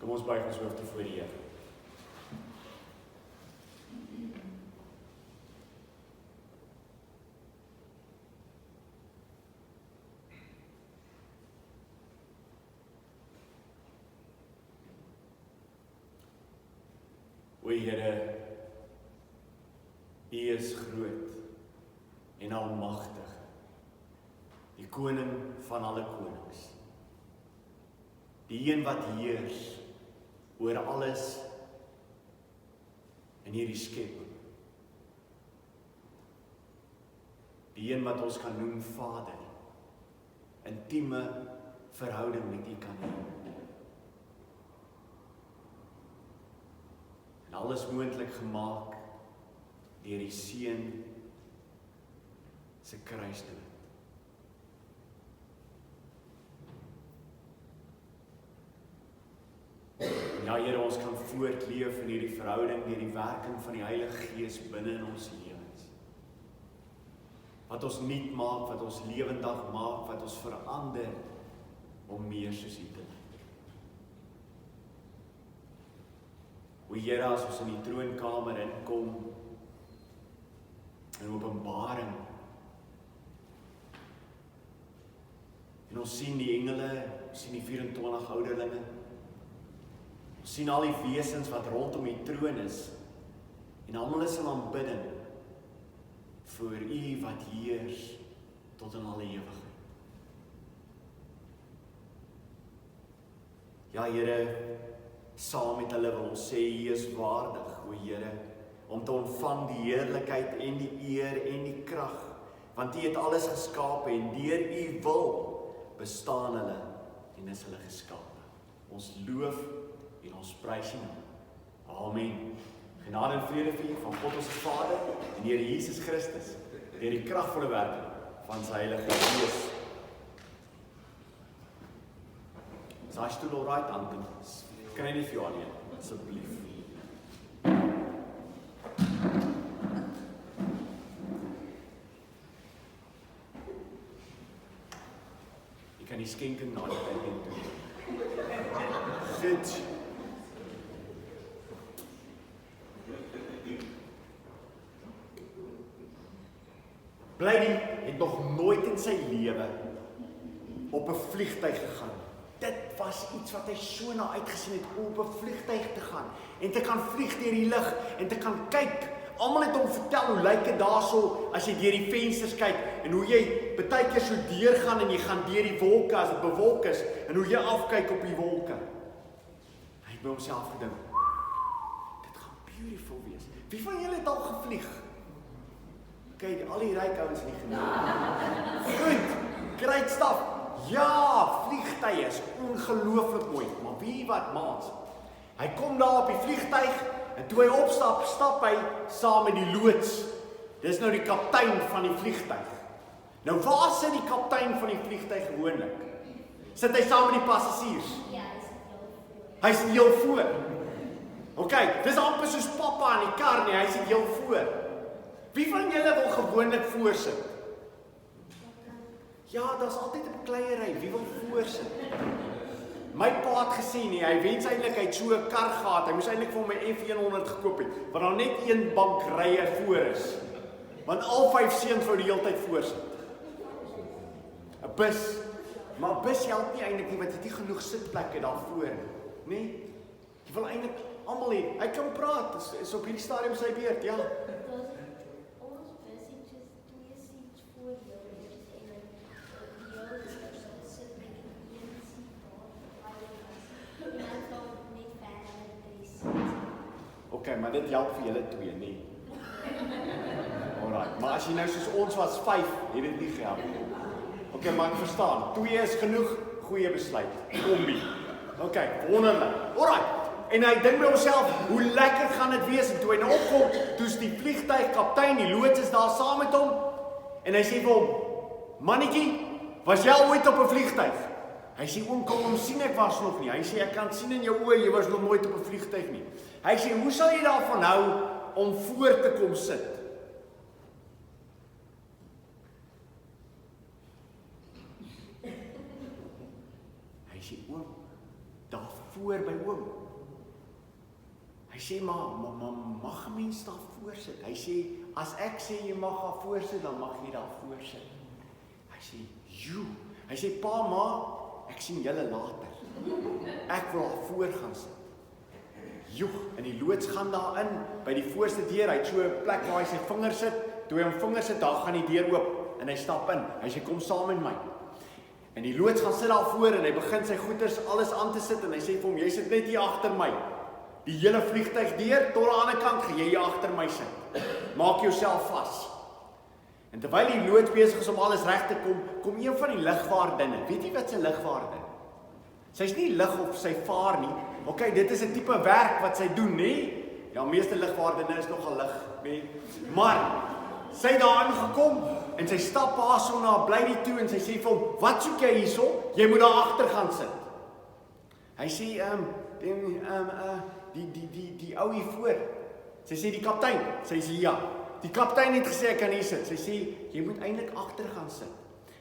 Kom ons buig ons hoofde voor die Here. O Here, U is groot en almagtig, die koning van alle konings, die een wat heers oor alles in hierdie skepping, die een wat ons kan noem Vader, intieme verhouding met U kan hê. En alles moontlik gemaak deur die Seun se kruisdood. Ja Here, ons kan voortleef in hierdie verhouding deur die werking van die Heilige Gees binne in ons lewens. Wat ons nuut maak, wat ons lewendig maak, wat ons verander om meer soos U te lyk. O Here, as ons in die troonkamer inkom, in Openbaring, en ons sien die engele, ons sien die 24 ouderlinge, ons sien al die wesens wat rondom die troon is, en almal is in aanbidding voor U wat heers tot in alle ewigheid. Ja Here, saam met hulle wil ons sê, U is waardig, o Here, om te ontvang die heerlikheid en die eer en die krag, want U het alles geskape en deur U wil bestaan hulle en is hulle geskape. Ons loof en ons prys U naam. Amen. Genade en vrede vir U van God ons Vader en Here Jesus Christus, deur die kragvolle werking van sy Heilige Gees. Is hy stoel alright, Anton? Kry nie vir jou alleen, asseblief. Jy kan die skenking na die tyd doen. Goed. Blydy het nog nooit in sy lewe op 'n vliegtuig gegaan. Dit was iets wat hy so na uitgesien het, om op 'n vliegtuig te gaan, en te kan vlieg deur die lug, en te kan kyk. Almal het hom vertel, hoe lyk dit daarso, as jy deur die vensters kyk, en hoe jy baie keer so deurgaan, en jy gaan deur die wolke, as dit bewolk is, en hoe jy afkyk op die wolke. Hy het by homself gedink, dit gaan beautiful wees. Wie van julle het al gevlieg? Kyk, al die ryk ouens nie genoeg. Goed, great stuff. Ja, vliegtuie is ongelooflik mooi, maar wie wat maats? Hy kom daar op die vliegtuig, en toe hy opstap, stap hy saam met die loods. Dis nou die kaptein van die vliegtuig. Nou waar sit die kaptein van die vliegtuig gewoonlik? Sit hy saam met die passasiers? Ja, hy sit heel voor. Ok, dis amper soos pappa in die kar nie, hy sit heel voor. Wie van julle wil gewoonlik voorsit? Ja, daar's altyd 'n kleierery, wie wil voorsit? My pa het gesê nie, hy wens eintlik hy het so 'n kar gehad, hy moes eintlik vir hom 'n F100 gekoop het, want daar net een bank rye voor is. Want al 5 seuns wou die hele tyd voorsit. 'n Bus, maar bus help nie eintlik nie, want jy het nie genoeg sitplekke daarvoor nie, nê? Jy wil eintlik almal hê, hy kan praat, is op hierdie stadium sy beurt, ja. ons bus het soos 2 seats voor jou, en jou sit met 1 seat daar, en dan sal net verder met 3 seats. Ok, maar dit help vir julle 2, nie? Alright, maar as jy nou soos ons was 5, het dit nie gehelp nie. Ok, maar ek verstaan, 2 is genoeg, goeie besluit, kombi. Ok, wonderlik, alright. En hy dink by homself, hoe lekker gaan dit wees, en toe hy nou opkom, toe's die vliegtuig kaptein, die loods is daar saam met hom, en hy sê vir hom, mannetjie, was jy al ooit op 'n vliegtuig? Hy sê, oom, kom hom sien, ek was nog nie. Hy sê, ek kan sien in jou oë, jy was nog nooit op 'n vliegtuig nie. Hy sê, hoe sal jy daarvan hou om voor te kom sit? Hy sê, oom, daar daar voor by oom. Hy sê, maar mag 'n mens daar voor sit? Hy sê, as ek sê jy mag daar voor sit, dan mag jy daar voor sit. Hy sê, joe. Hy sê, pa, ma, ek sien julle later. Ek wil daar voor gaan sit. Joeg, en die loods gaan daarin, by die voorste deur, hy het so 'n plek waar hy sy vinger sit, toe hy hom vinger sit, daar gaan die deur oop, en hy stap in, hy sê, kom saam met my. En die loods gaan sit daar voor, en hy begin sy goeders alles aan te sit, en hy sê vir hom, jy sit net hier agter my. Die hele vliegtuig deur, tot aan die ander kant, gaan jy hier agter my sit. Maak jouself vas. En terwyl die loods besig is om alles reg te kom een van die lugvaardinne. Weet jy wat sy lugvaardin? Sy's nie lug of sy vaar nie. Okay, dit is 'n tipe werk wat sy doen, nê? Ja, meeste lugvaardinne is nogal lig, nê? Maar sy het daar aangekom en sy stap haar so na 'n blyie toe en sy sê vir hom, "Wat soek jy hierso? Jy moet daar agter gaan sit." Hy sê, die ou hier voor. Sy sê, die kaptein. Sy sê, ja. Die kaptein het gesê, ek kan hier sit. Sy sê, jy moet eintlik agter gaan sit.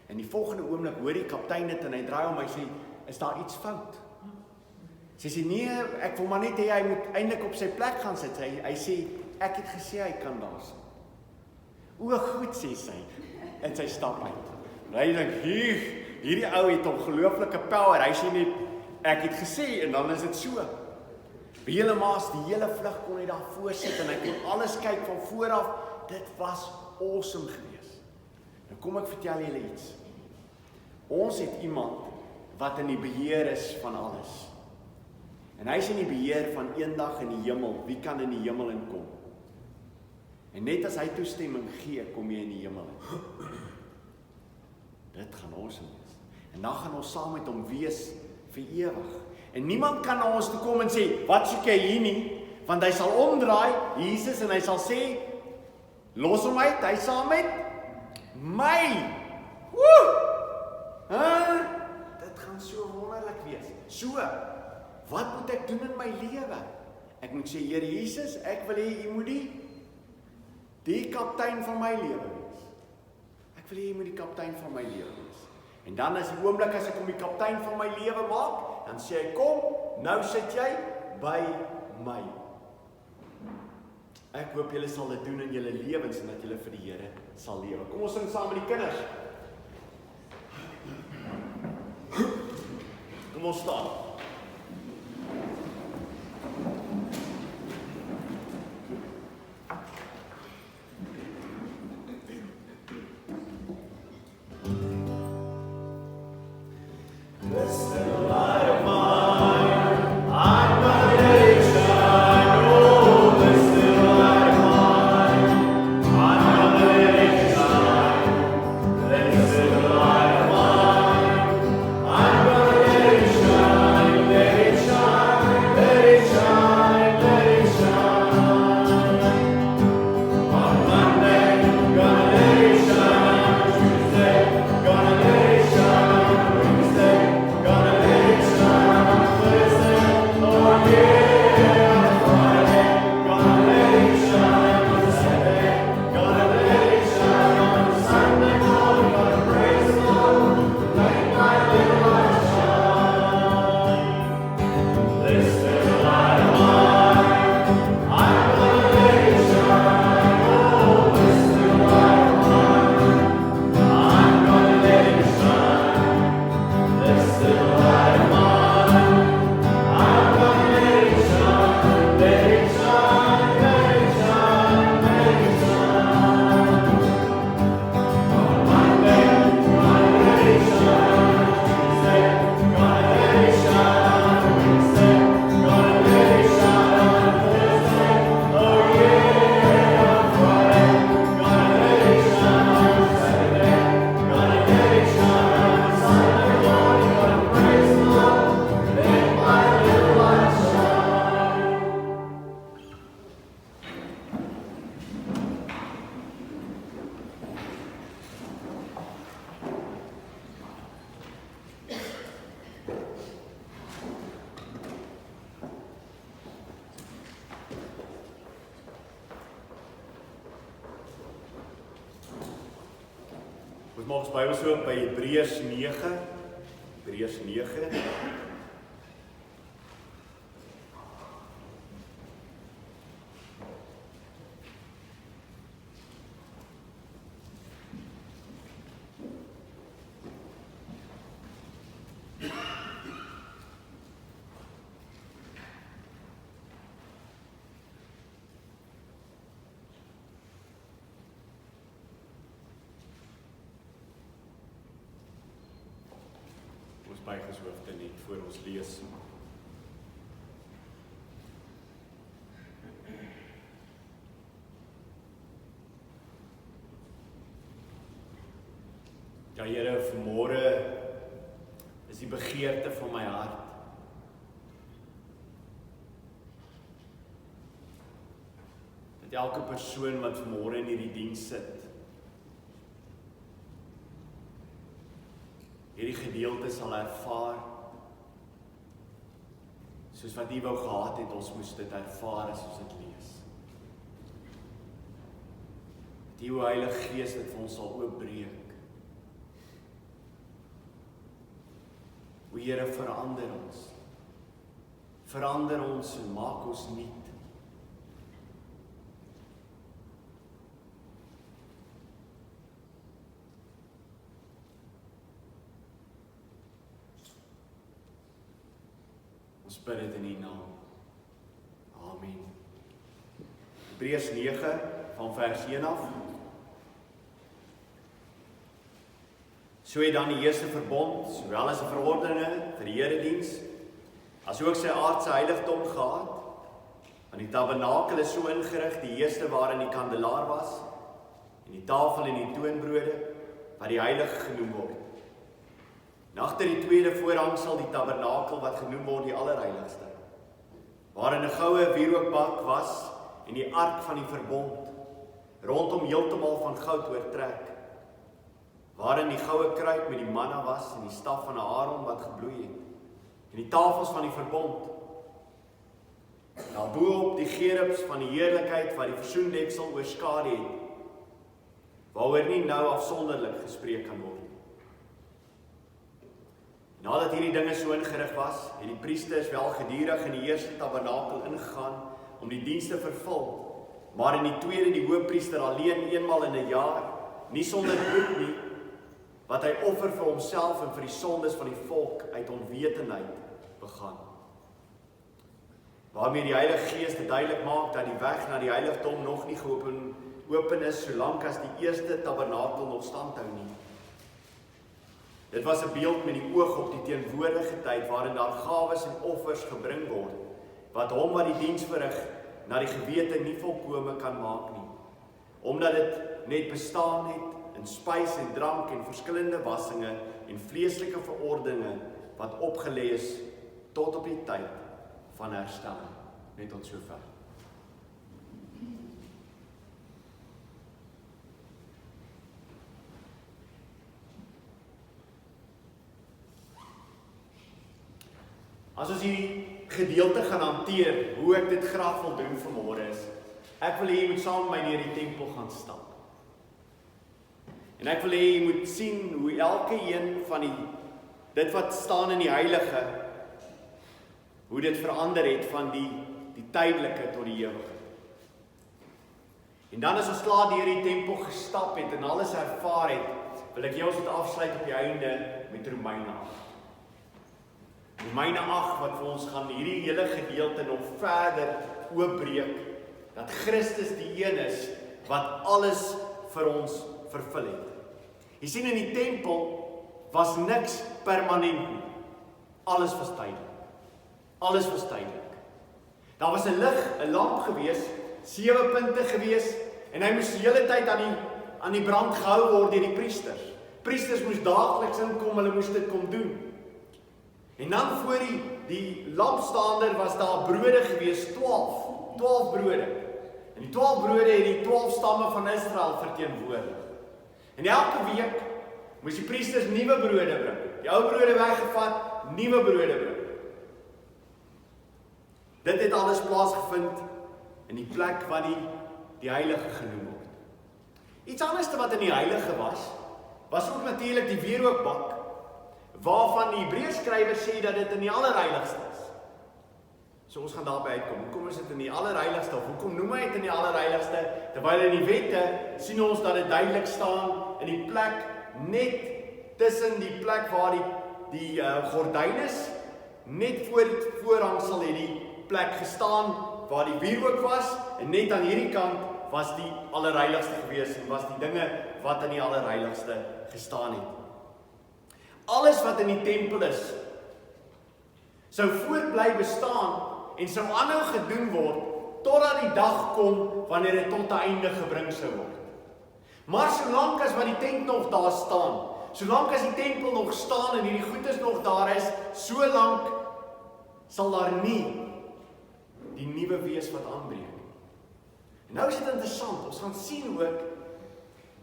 En die volgende oomblik hoor die kaptein dit en hy draai om, hy sê, is daar iets fout? Sy sê, nee, ek wil maar net hê, hy moet eintlik op sy plek gaan sit. Hy sê, ek het gesê, hy kan daar sit. O, goed, sê sy. En sy stap uit. En hy dink, hierdie ou het ongelooflike power. Hy sê net, ek het gesê, en dan is dit so. By hele maas, die hele vlug kon hy daar voor sit, en hy kon alles kyk van vooraf. Dit was awesome geweest. Nou kom ek vertel julle iets. Ons het iemand wat in die beheer is van alles. En hy is in die beheer van eendag in die hemel. Wie kan in die hemel inkom? En net as hy toestemming gee, kom jy in die hemel in. Dit gaan awesome wees. En dan gaan ons saam met hom wees vir ewig. En niemand kan na ons toe kom en sê, wat soek jy hier nie? Want hy sal omdraai, Jesus, en hy sal sê, los hom uit, hy saam met my. Dit gaan so wonderlik wees. So, wat moet ek doen in my lewe? Ek moet sê, Here Jesus, ek wil hê U moet die kaptein van my lewe wees. Ek wil hê U moet die kaptein van my lewe wees. En dan as die oomblik as ek hom die kaptein van my lewe maak, dan sê hy, kom, nou sit jy by my. Ek hoop julle sal dit doen in julle lewens en dat julle vir die Here sal lewe. Kom ons sing saam met die kinders. Kom ons staan. Ons maak ons Bybel so by Hebreers 9. Hebreers 9. buig ons hoofde net voor ons lees. Ja, Here, vanmôre is die begeerte van my hart dat elke persoon wat vanmôre in hierdie diens sit, hierdie gedeelte sal ervaar, soos wat U wou gehad het, ons moes dit ervaar as ons dit lees. Die Heilige Gees wat vir ons sal oopbreek. O Here, verander ons en maak ons nuut. Ons bid dit in U naam. Amen. Hebreers 9 van vers 1 af. So het dan die eerste verbond, sowel as 'n verordeninge vir die erediens, asook sy aardse heiligdom gehad. Want die tabernakel is so ingerig, die eerste waarin die kandelaar was, en die tafel en die toonbrode, wat die heilige genoem word. En agter die tweede voorhangsel die tabernakel wat genoem word die allerheiligste, waarin 'n goue wierookbak was en die ark van die verbond, rondom heeltemal van goud oortrek, waarin die goue kruik met die manna was en die staf van Aaron wat gebloei het, en die tafels van die verbond. Daarbo-op die gerubs van die heerlikheid wat die versoendeksel oorskadu het, waaroor nie nou afsonderlik gespreek kan word. Nadat hierdie dinge so ingerig was, het die priesters wel gedurig in die eerste tabernakel ingegaan om die diens te vervul, maar in die tweede die hoofpriester alleen eenmaal in 'n jaar, nie sonder bloed nie, wat hy offer vir homself en vir die sondes van die volk uit onwetendheid begaan. Waarmee die Heilige Gees dit duidelik maak dat die weg na die heiligdom nog nie geopen is, solank as die eerste tabernakel nog standhou nie. Dit was 'n beeld met die oog op die teenwoordige tyd, waarin daar gawes en offers gebring word, wat hom wat die diens verrig, na die gewete nie volkome kan maak nie, omdat dit net bestaan het in spys en drank en verskillende wassinge en vleeslike verordeninge wat opgelê is tot op die tyd van herstelling. Net tot sover. As ons hierdie gedeelte gaan hanteer, hoe ek dit graag wil doen vanmôre is, ek wil hê jy moet saam met my deur die tempel gaan stap. En ek wil hê jy moet sien hoe elke een van dit wat staan in die heilige, hoe dit verander het van die tydelike tot die ewige. En dan as ons klaar deur die tempel gestap het en alles ervaar het, wil ek jou afsluit op die einde met Romeine 8. Romeine 8 wat vir ons gaan hierdie hele gedeelte nog verder oopbreek, dat Christus die een is wat alles vir ons vervul het. Jy sien, in die tempel was niks permanent nie. Alles was tydelik. Alles was tydelik. Daar was 'n lig, 'n lamp gewees, 7 punte gewees, en hy moes die hele tyd aan die brand gehou word deur die priesters. Priesters moes daagliks inkom, hulle moes dit kom doen. En dan voor die lampstaander was daar brode gewees, 12 brode. En die 12 brode het die 12 stamme van Israel verteenwoordig. En elke week moes die priesters nuwe brode bring. Die ou brode weggevat, nuwe brode bring. Dit het alles plaasgevind in die plek wat die heilige genoem word. Iets anders wat in die heilige was ook natuurlik die wierookbak, waarvan die Hebreers skrywer sê dat dit in die allerheiligste is. So ons gaan daarby uitkom. Hoekom is dit in die allerheiligste? Of hoekom noem hy dit in die allerheiligste? Terwyl in die wette sien ons dat dit duidelik staan in die plek net tussen die plek waar die gordyn is, net voor die voorhangsel het die plek gestaan waar die wierook was, en net aan hierdie kant was die allerheiligste gewees en was die dinge wat in die allerheiligste gestaan het. alles wat in die tempel is, sou voortbly bestaan en sou aanhou gedoen word totdat die dag kom wanneer dit tot 'n einde gebring sou word. Maar solank as wat die tent nog daar staan, solank as die tempel nog staan en hierdie goedes nog daar is, solank sal daar nie die nuwe wees wat aanbreek. En nou is dit interessant, ons gaan sien ook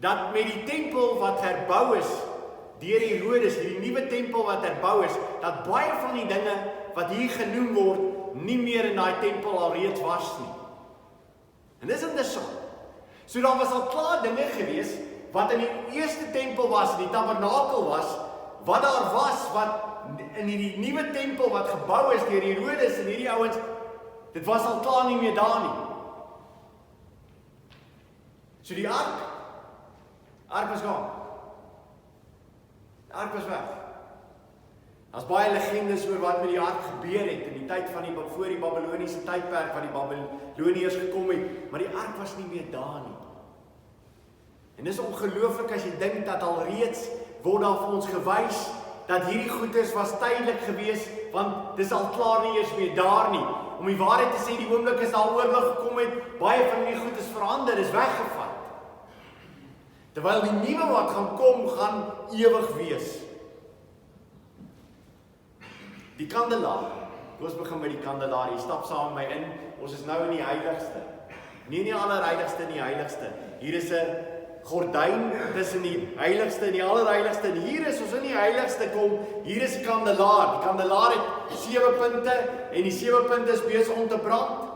dat met die tempel wat herbou is deur Herodes, hierdie nuwe tempel wat herbou is, dat baie van die dinge wat hier genoem word, nie meer in daai tempel alreeds was nie. En dis interessant. So daar was al klaar dinge gewees wat in die eerste tempel was, in die tabernakel was, wat daar was, wat in hierdie nuwe tempel wat gebou is deur Herodes en hierdie ouens, dit was al klaar nie meer daar nie. So die ark was gaan. Die ark was weg. Daar's baie legendes oor wat met die ark gebeur het in die tyd van voor die Babiloniese tydperk wat die Babiloniërs gekom het, maar die ark was nie meer daar nie. En dis ongelooflik as jy dink dat alreeds word daar vir ons gewys dat hierdie goeders was tydelik gewees, want dis al klaar nie eers meer daar nie. Om die waarheid te sê, die oomblik as daar oorlog gekom het, baie van die goeders verander, is weggevat. Terwyl die nuwe wat gaan kom, gaan ewig wees. Die kandelaar. Ons begin by die kandelaar. Jy stap saam met my in. Ons is nou in die heiligste. Nie in die allerheiligste in die heiligste. Hier is 'n gordyn tussen die heiligste en die allerheiligste. En hier is ons in die heiligste kom. Hier is die kandelaar. Die kandelaar het 7 punte en die 7 punte is besig om te brand.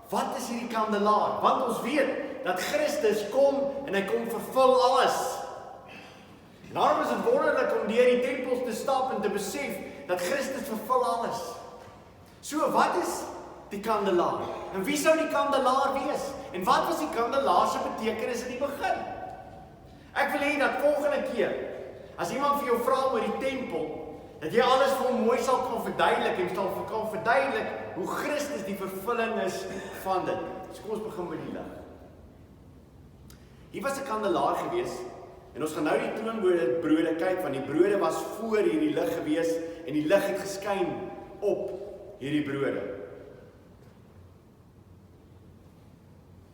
Wat is hierdie kandelaar? Want ons weet dat Christus kom en hy kom vervul alles. En daarom is dit wonderlik om deur die tempels te stap en te besef dat Christus vervul alles. So, wat is die kandelaar? En wie sou die kandelaar wees? En wat was die kandelaar se betekenis in die begin? Ek wil hê dat volgende keer, as iemand vir jou vra oor die tempel, dat jy alles vir hom mooi sal kan verduidelik en sal kan verduidelik hoe Christus die vervulling is van dit. So kom ons begin met die lig. Hier was 'n kandelaar gewees, en ons gaan nou die toonbrode kyk, want die brode was voor hierdie lig gewees, en die lig het geskyn op hierdie brode.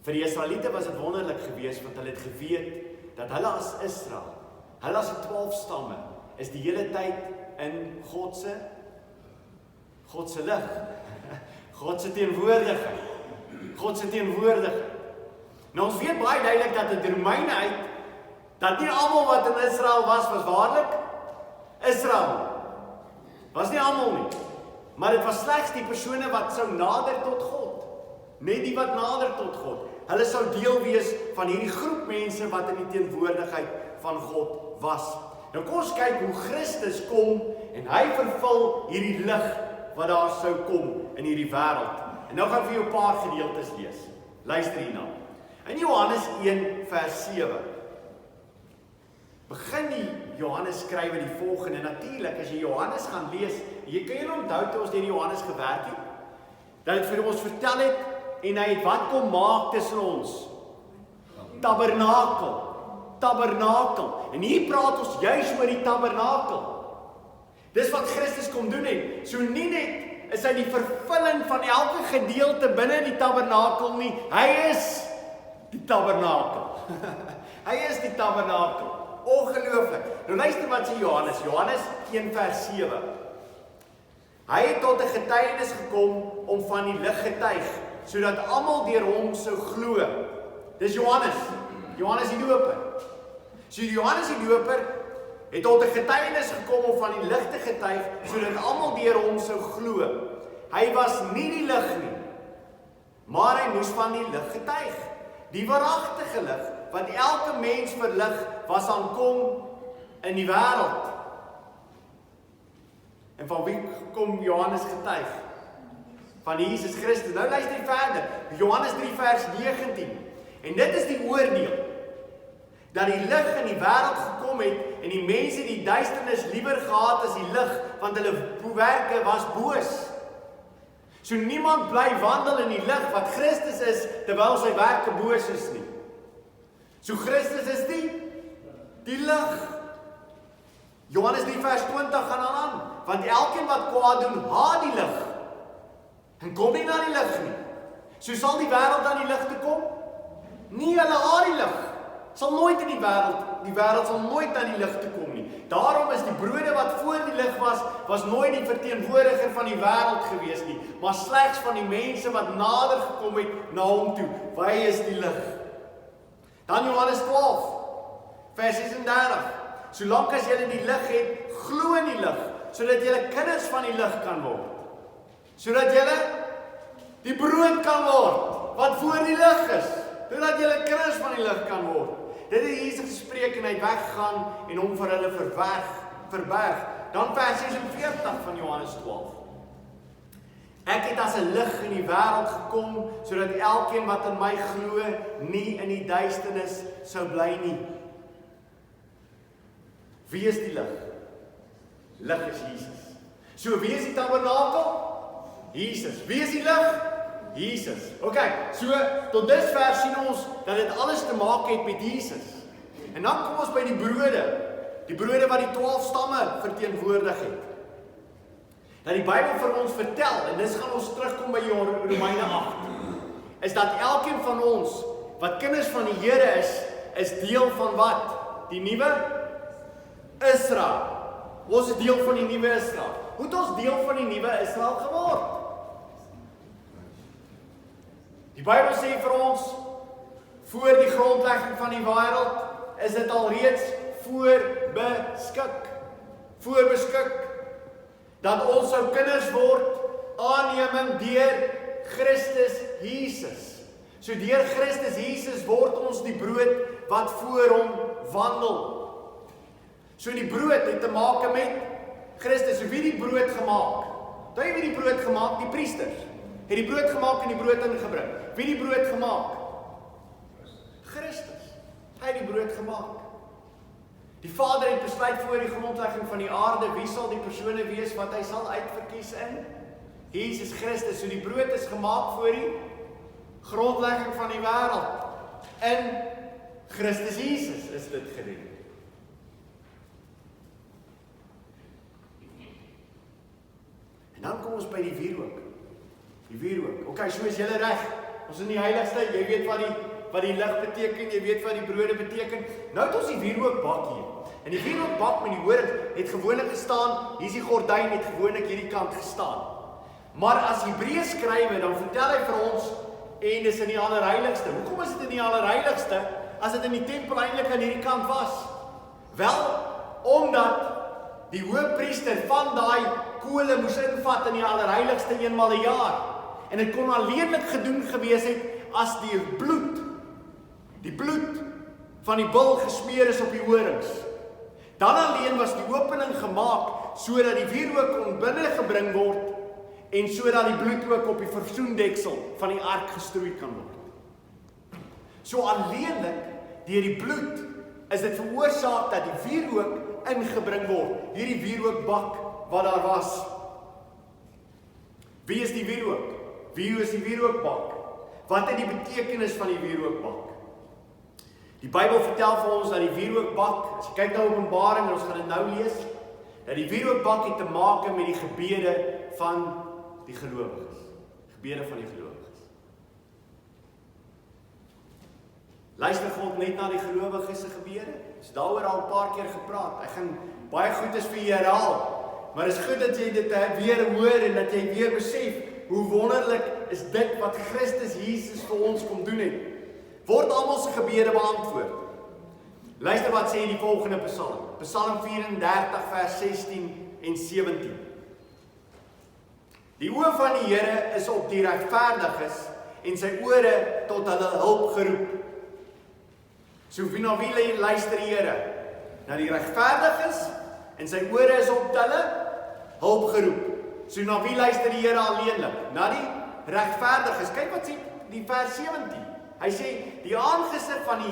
Vir die Israeliete was dit wonderlik gewees, want hulle het geweet dat hulle as Israel, hulle as 12 stamme, is die hele tyd in God se lig, God se teenwoordigheid, God se teenwoordigheid. Nou ons weet baie duidelik dat dit Romeine uit, dat nie almal wat in Israel was waarlik Israel. Was nie almal nie. Maar dit was slegs die persone wat sou nader tot God. Net die wat nader tot God. Hulle sou deel wees van hierdie groep mense wat in die teenwoordigheid van God was. Nou kom ons kyk hoe Christus kom en hy vervul hierdie lig wat daar sou kom in hierdie wêreld. En nou gaan ek vir jou 'n paar gedeeltes lees. Luister hierna. In Johannes 1 vers 7 begin die Johannes skrywe die volgende. Natuurlik, as jy Johannes gaan lees, jy kan jy onthou toe ons deur Johannes gewerk het, dat hy vir ons vertel het, en hy het wat kom maak tussen ons? Tabernakel. Tabernakel. En hier praat ons juis oor die tabernakel. Dis wat Christus kom doen het. So nie net is hy die vervulling van elke gedeelte binne die tabernakel nie, hy is die tabernakel. Hy is die tabernakel. Ongelooflik. Nou luister wat sê Johannes. Johannes 1 vers 7. Hy het tot 'n getuienis gekom om van die lig getuig, sodat almal deur hom sou glo. Dis Johannes. Johannes die Doper. So Johannes die Doper het tot 'n getuienis gekom om van die lig te getuig, sodat almal deur hom sou glo. Hy was nie die lig nie, maar hy moes van die lig getuig. Die waaragtige lig, wat elke mens verlig, was aankom in die wêreld. En van wie kom Johannes getuig? Van Jesus Christus. Nou luister jy verder. Johannes 3 vers 19. En dit is die oordeel, dat die lig in die wêreld gekom het, en die mense die duisternis liewer gehaat as die lig, want hulle werke was boos. So niemand bly wandel in die lig wat Christus is, terwyl sy werke boos is nie. So Christus is die lig. Johannes 3 vers 20 gaan aan, want elkeen wat kwaad doen, haat die lig, en kom nie na die lig nie. So sal die wêreld aan die lig toe kom? Nie, hulle haat die lig. Sal nooit in die wêreld sal nooit aan die lig toe kom nie. Daarom is die brode wat voor die lig was nooit die verteenwoordiger van die wêreld gewees nie, maar slegs van die mense wat nader gekom het na hom toe. Hy is die lig. Dan Johannes 12, vers 36. Solank as julle die lig het, glo in die lig, sodat julle kinders van die lig kan word. Sodat julle die brood kan word, wat voor die lig is. Sodat julle kinders van die lig kan word. Dit het Jesus gespreek en hy het weggegaan en hom vir hulle verberg. Dan vers 46 van Johannes 12. Ek het as 'n lig in die wêreld gekom, sodat elkeen wat in my glo, nie in die duisternis sou bly nie. Wie is die lig? Lig is Jesus. So wie is die tabernakel? Jesus. Wie is die lig? Jesus. Ok, so tot dusver sien ons dat dit alles te maak het met Jesus. En dan kom ons by die brode wat die 12 stamme verteenwoordig het. Dat die Bybel vir ons vertel, en dis gaan ons terugkom by Romeine 8, is dat elkeen van ons, wat kinders van die Here is deel van wat? Die nuwe Israel. Ons is deel van die nuwe Israel. Hoe het ons deel van die nuwe Israel geword? Die Bybel sê vir ons, voor die grondlegging van die wêreld, is dit alreeds voorbeskik, dat ons sou kinders word, aanneming deur Christus Jesus. So deur Christus Jesus word ons die brood wat voor hom wandel. So die brood het te maak met Christus. So wie die brood gemaak? Daai wie die brood gemaak? Die priesters. Het die brood gemaak en die brood ingebring. Wie die brood gemaak? Christus. Hy het die brood gemaak. Die Vader het besluit voor die grondlegging van die aarde, wie sal die persone wees wat hy sal uitverkies in? Jesus Christus. So die brood is gemaak voor die grondlegging van die wêreld. In Christus Jesus is dit gedoen. En dan kom ons by die wierook. Die wierook. Ok, so is julle reg. Ons in die heiligste, jy weet wat die lig beteken, jy weet wat die brode beteken. Nou het ons die wierookbak hier. En die wierookbak met die horing het gewoonlik gestaan, hier is die gordyn het gewoonlik hierdie kant gestaan. Maar as Hebreers skrywe, dan vertel hy vir ons, en dis in die allerheiligste. Hoekom is dit in die allerheiligste, as dit in die tempel eintlik aan hierdie kant was? Wel, omdat die hoëpriester van daai kole moes invat in die allerheiligste eenmal 'n jaar. En dit kon alleenlik gedoen gewees het as die bloed van die bul gesmeer is op die horings. Dan alleen was die opening gemaak sodat die wierook kon binne gebring word en sodat die bloed ook op die versoendeksel van die ark gestrooi kan word. So alleenlik deur die bloed is dit veroorsaak dat die wierook ingebring word. Hierdie wierookbak wat daar was. Wie is die wierook? Wie is die wierookbak? Wat is die betekenis van die wierookbak? Die Bybel vertel vir ons dat die wierookbak, as jy kyk na Openbaring en ons gaan dit nou lees, dat die wierookbak het te maak met die gebede van die gelowiges. Gebede van die gelowiges. Luister God net na die gelowiges se gebede. Ons het daaroor al 'n paar keer gepraat. Ek gaan baie goed is vir jy herhaal. Maar is goed dat jy dit weer hoor en dat jy weer besef hoe wonderlik is dit wat Christus Jesus vir ons kom doen het. Word almal se gebede beantwoord. Luister wat sê die volgende Psalm. Psalm 34 vers 16 en 17. Die oë van die Here is op die regverdiges en sy ore tot hulle hulp geroep. So wie na wie luister die Here? Na die regverdiges en sy ore is op hulle hulp geroep. So na wie luister die Here alleenlik? Na die regverdiges. Kyk wat sê die vers 17. Hy sê die aangesig van die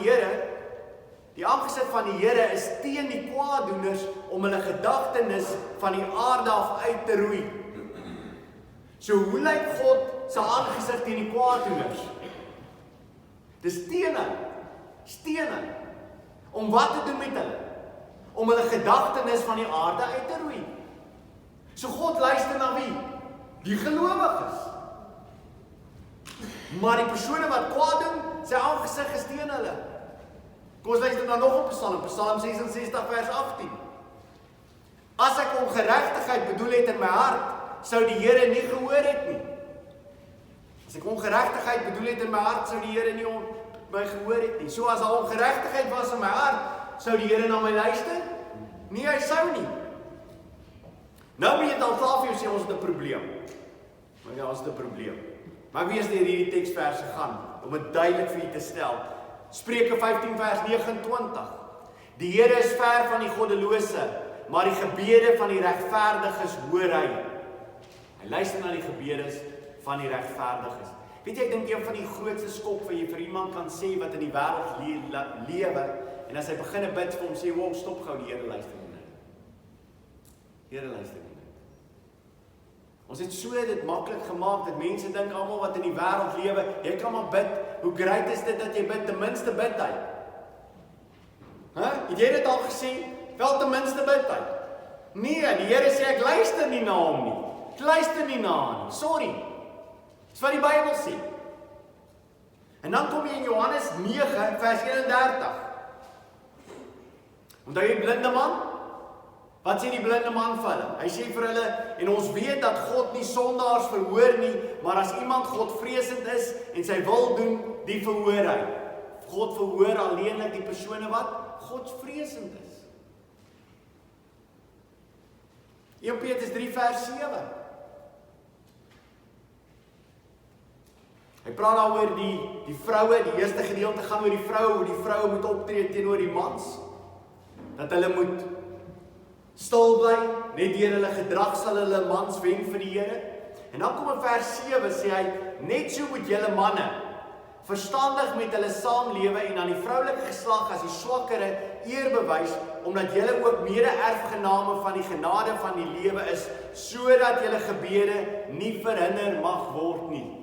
Here is teen die kwaaddoeners om hulle gedagtenis van die aarde af uit te roei. So hoe lyk God se aangesig teen die kwaaddoeners? Dis teen hulle. Om wat te doen met hulle? om hulle gedagtenis van die aarde uit te roei. So God luister na wie? Die gelowiges. Maar die persone wat kwaad doen, sy aangesig is teen hulle. Kom ons luister dan nog op Psalm 66 vers 18. As ek ongeregtigheid bedoel het in my hart, sou die Here nie gehoor het nie. As ek ongeregtigheid bedoel het in my hart, sou die Here nie my gehoor het nie. So as daar ongeregtigheid was in my hart, sou die Here na my luister? Nee, hy sou nie. Nou moet jy het al klaar vir jou sê, ons het 'n probleem. Maar ja, ons het 'n probleem. Maar wie is deur hierdie teksverse gaan, om dit duidelik vir u te stel. Spreuke 15 vers 29. Die Here is ver van die goddelose, maar die gebede van die regverdiges hoor hy. Hy luister na die gebede van die regverdiges. Weet jy, ek dink een van die grootste skok wat jy vir iemand kan sê wat in die wêreld lewe, en as hy begin bid vir hom sê, wow, stop gou, die Here luister nie. Die Here luister nie. Ons het so dit maklik gemaak, dat mense dink almal wat in die wêreld lewe, jy kan maar bid, hoe great is dit dat jy bid, ten minste bid hy. Het jy dit al gesê? Wel ten minste bid hy. Nee, die Here sê, ek luister nie na hom nie. Ek luister nie na hom nie, sorry. Dis wat die Bybel sê. En dan kom jy in Johannes 9 vers 31. Onthou jy die blinde man? Wat sê die blinde man vir hulle? Hy sê vir hulle, en ons weet dat God nie sondaars verhoor nie, maar as iemand Godvreesend is en sy wil doen, die verhoor hy. God verhoor alleenlik die persone wat Godvreesend is. 1 Petrus 3 vers 7. Hy praat daaroor die vroue, die eerste gedeelte gaan oor die vroue, hoe die vroue moet optree teenoor die mans. Dat hulle moet stil bly, net deur hulle gedrag sal hulle mans wen vir die Here. En dan kom in vers 7 sê hy, net so moet julle manne verstandig met hulle saamlewe en aan die vroulike geslag as die swakkere eer bewys, omdat julle ook mede-erfgename van die genade van die lewe is, sodat julle gebede nie verhinder mag word nie.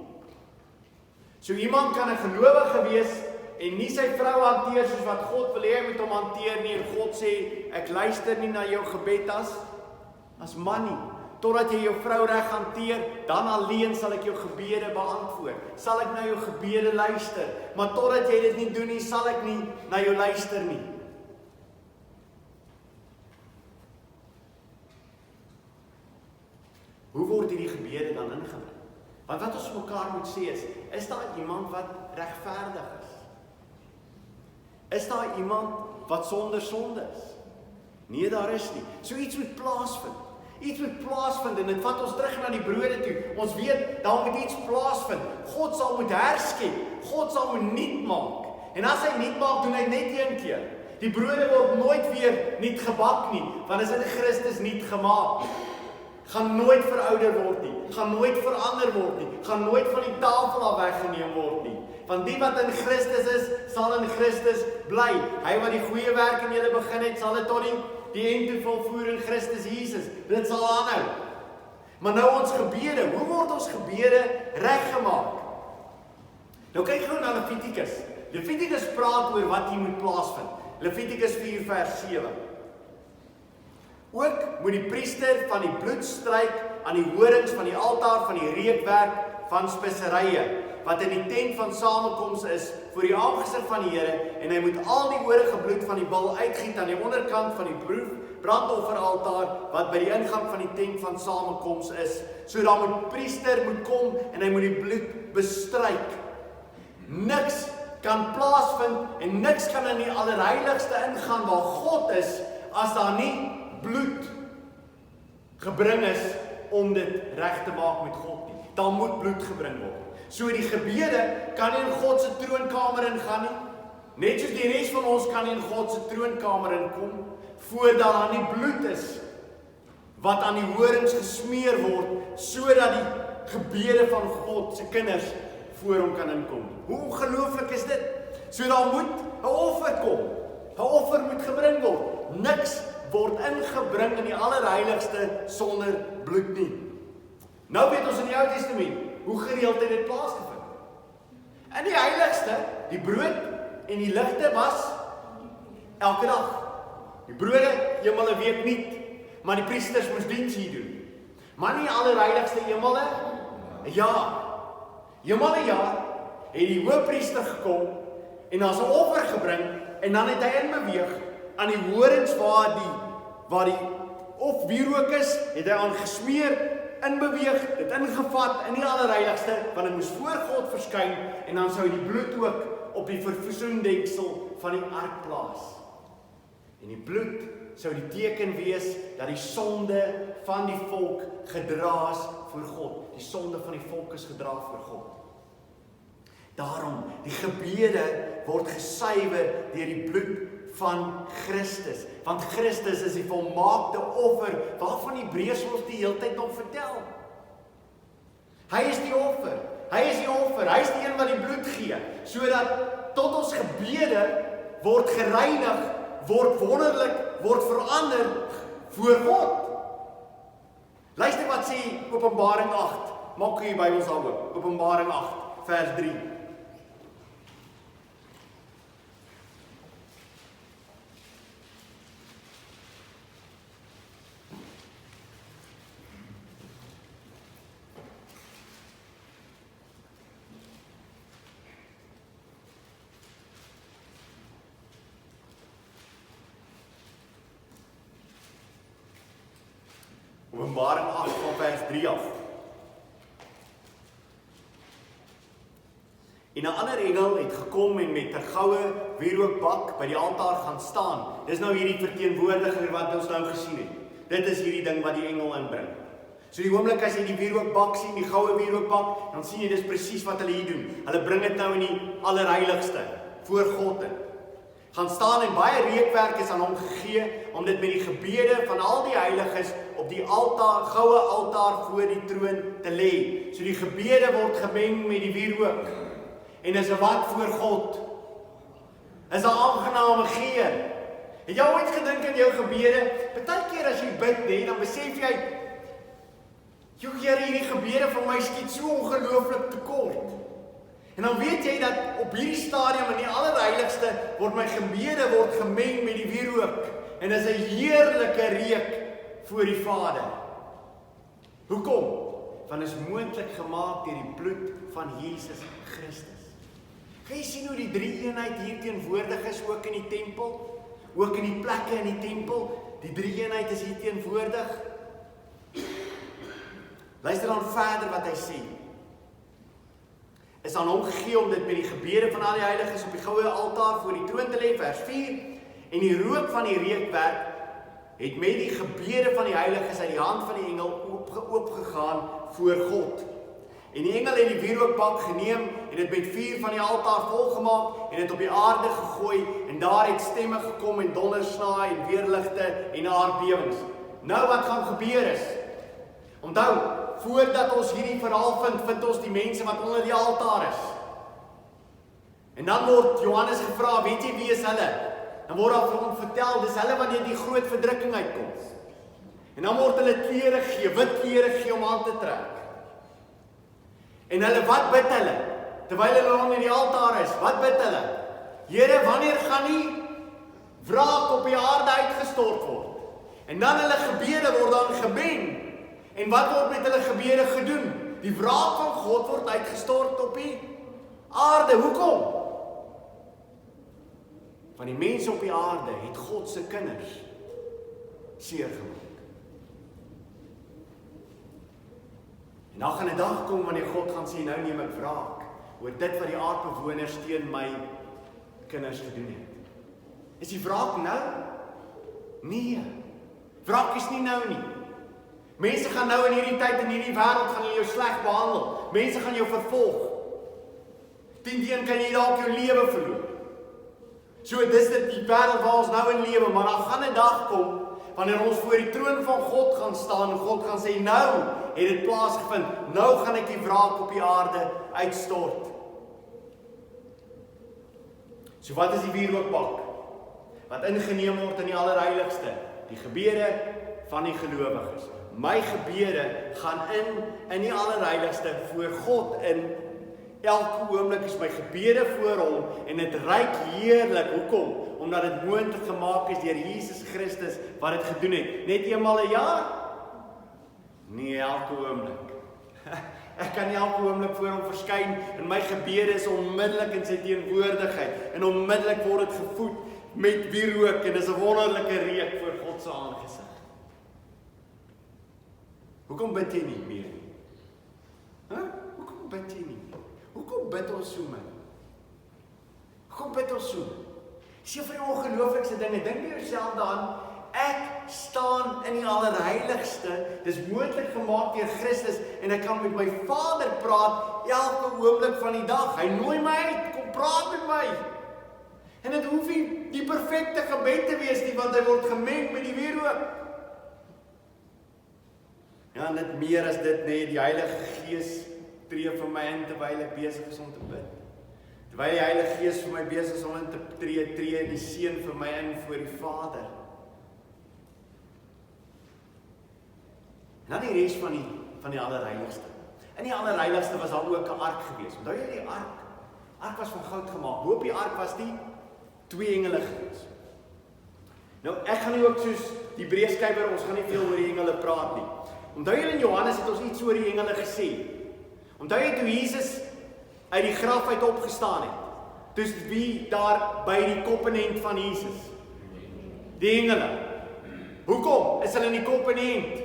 So iemand kan 'n gelowige wees en nie sy vrou hanteer soos wat God wil hê hy moet hom hanteer nie, en God sê, ek luister nie na jou gebed as man nie. Totdat jy jou vrou reg hanteer, dan alleen sal ek jou gebede beantwoord. Sal ek na jou gebede luister. Maar totdat jy dit nie doen nie, sal ek nie na jou luister nie. Hoe word hierdie gebede dan ingebring? Want wat ons mekaar moet sê is daar iemand wat regverdig is? Is daar iemand wat sonder sonde is? Nee, daar is nie. So iets moet plaasvind. Iets moet plaasvind en dit vat ons terug na die brode toe. Ons weet, daar moet iets plaasvind. God sal moet herskep. God sal moet nuut maak. En as hy nuut maak, doen hy net een keer. Die brode word nooit weer nuut gebak nie, want is in Christus nuut gemaak. Gaan nooit verouder word nie. Gaan nooit verander word nie. Gaan nooit van die tafel af weggeneem word nie. Want die wat in Christus is, sal in Christus bly. Hy wat die goeie werk in julle begin het, sal dit tot die eind toe volvoer in Christus Jesus. Dit sal aanhou. Maar nou ons gebede, hoe word ons gebede reggemaak? Nou kyk gou na Levitikus. Levitikus praat oor wat hier moet plaasvind. Levitikus 4 vers 7. Ook moet die priester van die bloed stryk aan die horings van die altaar van die reukwerk van speserye, wat in die tent van samekoms is, voor die aangesig van die Here, en hy moet al die oorige bloed van die bul uitgiet aan die onderkant van die brandofferaltaar, wat by die ingang van die tent van samekoms is. So daar moet priester moet kom, en hy moet die bloed bestryk. Niks kan plaasvind, en niks kan in die allerheiligste ingaan waar God is, as daar nie bloed gebring is om dit reg te maak met God nie. Daar moet bloed gebring word. So die gebede kan nie in God se troonkamer ingaan nie. Net soos die res van ons kan nie in God se troonkamer inkom, voordat daar nie bloed is wat aan die horings gesmeer word, sodat die gebede van God se kinders voor hom kan inkom. Hoe ongelooflik is dit? So daar moet 'n offer kom. 'n Offer moet gebring word. Niks word ingebring in die allerheiligste sonder bloed nie. Nou weet ons in die Ou Testament hoe gereeld het dit plaasgevind. In die heiligste, die brood en die ligte was elke dag. Die brode, eenmal 'n week nie, maar die priesters moes diens hier doen. Maar nie allerheiligste eenmal 'n jaar. Eenmal 'n jaar het die hoëpriester gekom en dan 'n offer gebring en dan het hy inbeweeg aan die horings waar die of wierook is, het hy aangesmeer, inbeweeg, dit ingevat in die allerheiligste, want hy moes voor God verskyn en dan sou hy die bloed ook op die versoendeksel van die ark plaas. En die bloed sou die teken wees dat die sonde van die volk gedra is voor God. Die sonde van die volk is gedra voor God. Daarom, die gebede word gesuiwer deur die bloed van Christus. Want Christus is die volmaakte offer waarvan die Hebreers ons die hele tyd nog vertel. Hy is die offer. Hy is die offer. Hy is die een wat die bloed gee, sodat tot ons gebede word gereinig, word wonderlik, word verander voor God. Luister wat sê Openbaring 8. Maak jy Bybels daar oop. Openbaring 8 vers 3. Openbaring 8 van vers 3 af. En 'n ander engel het gekom en met 'n goue wierookbak by die altaar gaan staan. Dis nou hierdie verteenwoordiger wat ons nou gesien het. Dit is hierdie ding wat die engel inbring. So die oomblik as jy die wierookbak sien, die goue wierookbak, dan sien jy dis presies wat hulle hier doen. Hulle bring dit nou in die allerheiligste voor God in. Gaan staan en baie reukwerk is aan hom gegee om dit met die gebede van al die heiliges op die altaar, goue altaar voor die troon te lê. So die gebede word gemeng met die wierook. En is 'n wat voor God? Is 'n aangename geur. Het jy ooit gedink in jou gebede? Partykeer as jy bid, nee, dan besef jy, "Jo Here, hierdie gebede van my skiet so ongelooflik tekort." En dan weet jy dat op hierdie stadium in die allerheiligste word my gebede word gemeng met die wierook. En is 'n heerlike reuk voor die Vader. Hoekom? Want is moontlik gemaak deur die bloed van Jesus Christus. Kan jy sien hoe die drie-eenheid hier teenwoordig is, ook in die tempel? Ook in die plekke in die tempel? Die drie-eenheid is hier teenwoordig. Luister dan verder wat hy sê. Is aan hom gegee om dit met die gebede van al die heiliges op die goue altaar voor die troon te lê, vers 4. En die rook van die reukwerk het met die gebede van die heiliges uit die hand van die engel oopgegaan voor God. En die engel het die wierookbak geneem en dit met vuur van die altaar volgemaak en dit op die aarde gegooi en daar het stemme gekom en dondersnaai en weerligte en aardbewings. Nou wat gaan gebeur is, onthou, voordat ons hierdie verhaal vind ons die mense wat onder die altaar is. En dan word Johannes gevra, weet jy wie is hulle? Dan word daar vir hom vertel, dis hulle wat deur die groot verdrukking uitkom. En dan word hulle klere gee, wit klere gee om aan te trek. En hulle, wat bid hulle? Terwyl hulle onder die altaar is, wat bid hulle? Here, wanneer gaan nie wraak op die aarde uitgestort word? En dan hulle gebede word dan gemeng. En wat word met hulle gebede gedoen? Die wraak van God word uitgestort op die aarde. Hoekom? Van die mense op die aarde het God se kinders seer gemaak. En dan gaan 'n dag kom wanneer God gaan sê, nou neem ek wraak oor dit wat die aardbewoners teen my kinders gedoen het. Is die wraak nou? Nee. Wraak is nie nou nie. Mense gaan nou in hierdie tyd, in hierdie wêreld, gaan hulle jou sleg behandel. Mense gaan jou vervolg. Teen kan jy dalk jou lewe verloor. So dis dit die wêreld waar ons nou in lewe, maar dan gaan 'n dag kom, wanneer ons voor die troon van God gaan staan, en God gaan sê, nou het dit plaasgevind, nou gaan ek die wraak op die aarde uitstort. So wat is die wierookbak? Wat ingeneem word in die allerheiligste? Die gebede van die gelowiges. My gebede gaan in die allerheiligste voor God in, Elke oomblik is my gebede voor hom en dit ryk heerlik. Hoekom? Omdat dit moontlik gemaak is deur Jesus Christus wat dit gedoen het. Net eenmal 'n jaar? Nee, elke oomblik. Ek kan elke oomblik voor hom verskyn en my gebede is onmiddellik in sy teenwoordigheid en onmiddellik word dit gevoed met wierook en dis 'n wonderlike reuk voor God se aangesig. Hoekom bid jy nie meer nie? Hoekom bid jy nie meer? Hoekom bid ons so min? Hoekom bid ons so? Dis een van die ongelooflikste dinge. Dink by jouself daaraan, ek staan in die allerheiligste, dis moontlik gemaak deur Christus en ek kan met my Vader praat elke oomblik van die dag. Hy nooi my uit, kom praat met my. En dit hoef nie die perfekte gebed te wees nie, want hy word gemeng met die wierook. Ja, en dit meer as dit, nee, die Heilige Gees tree vir my in terwyl ek besig is om te bid. Terwyl die Heilige Gees vir my besig is om in te tree die Seun vir my in voor die Vader. En dan die res van die allerheiligste. In die allerheiligste was daar ook 'n ark gewees. Onthou jy die ark? Ark was van goud gemaak. Bo op die ark was die 2 engele gewees. Nou, ek gaan nie ook soos die Hebreërskrywer, ons gaan nie veel oor die engele praat nie. Onthou jy in Johannes het ons iets oor die engele gesê. Onthou jy toe Jesus uit die graf uit opgestaan het? Dis wie daar by die koppenend van Jesus? Die engele. Hoekom is hulle in die koppenend?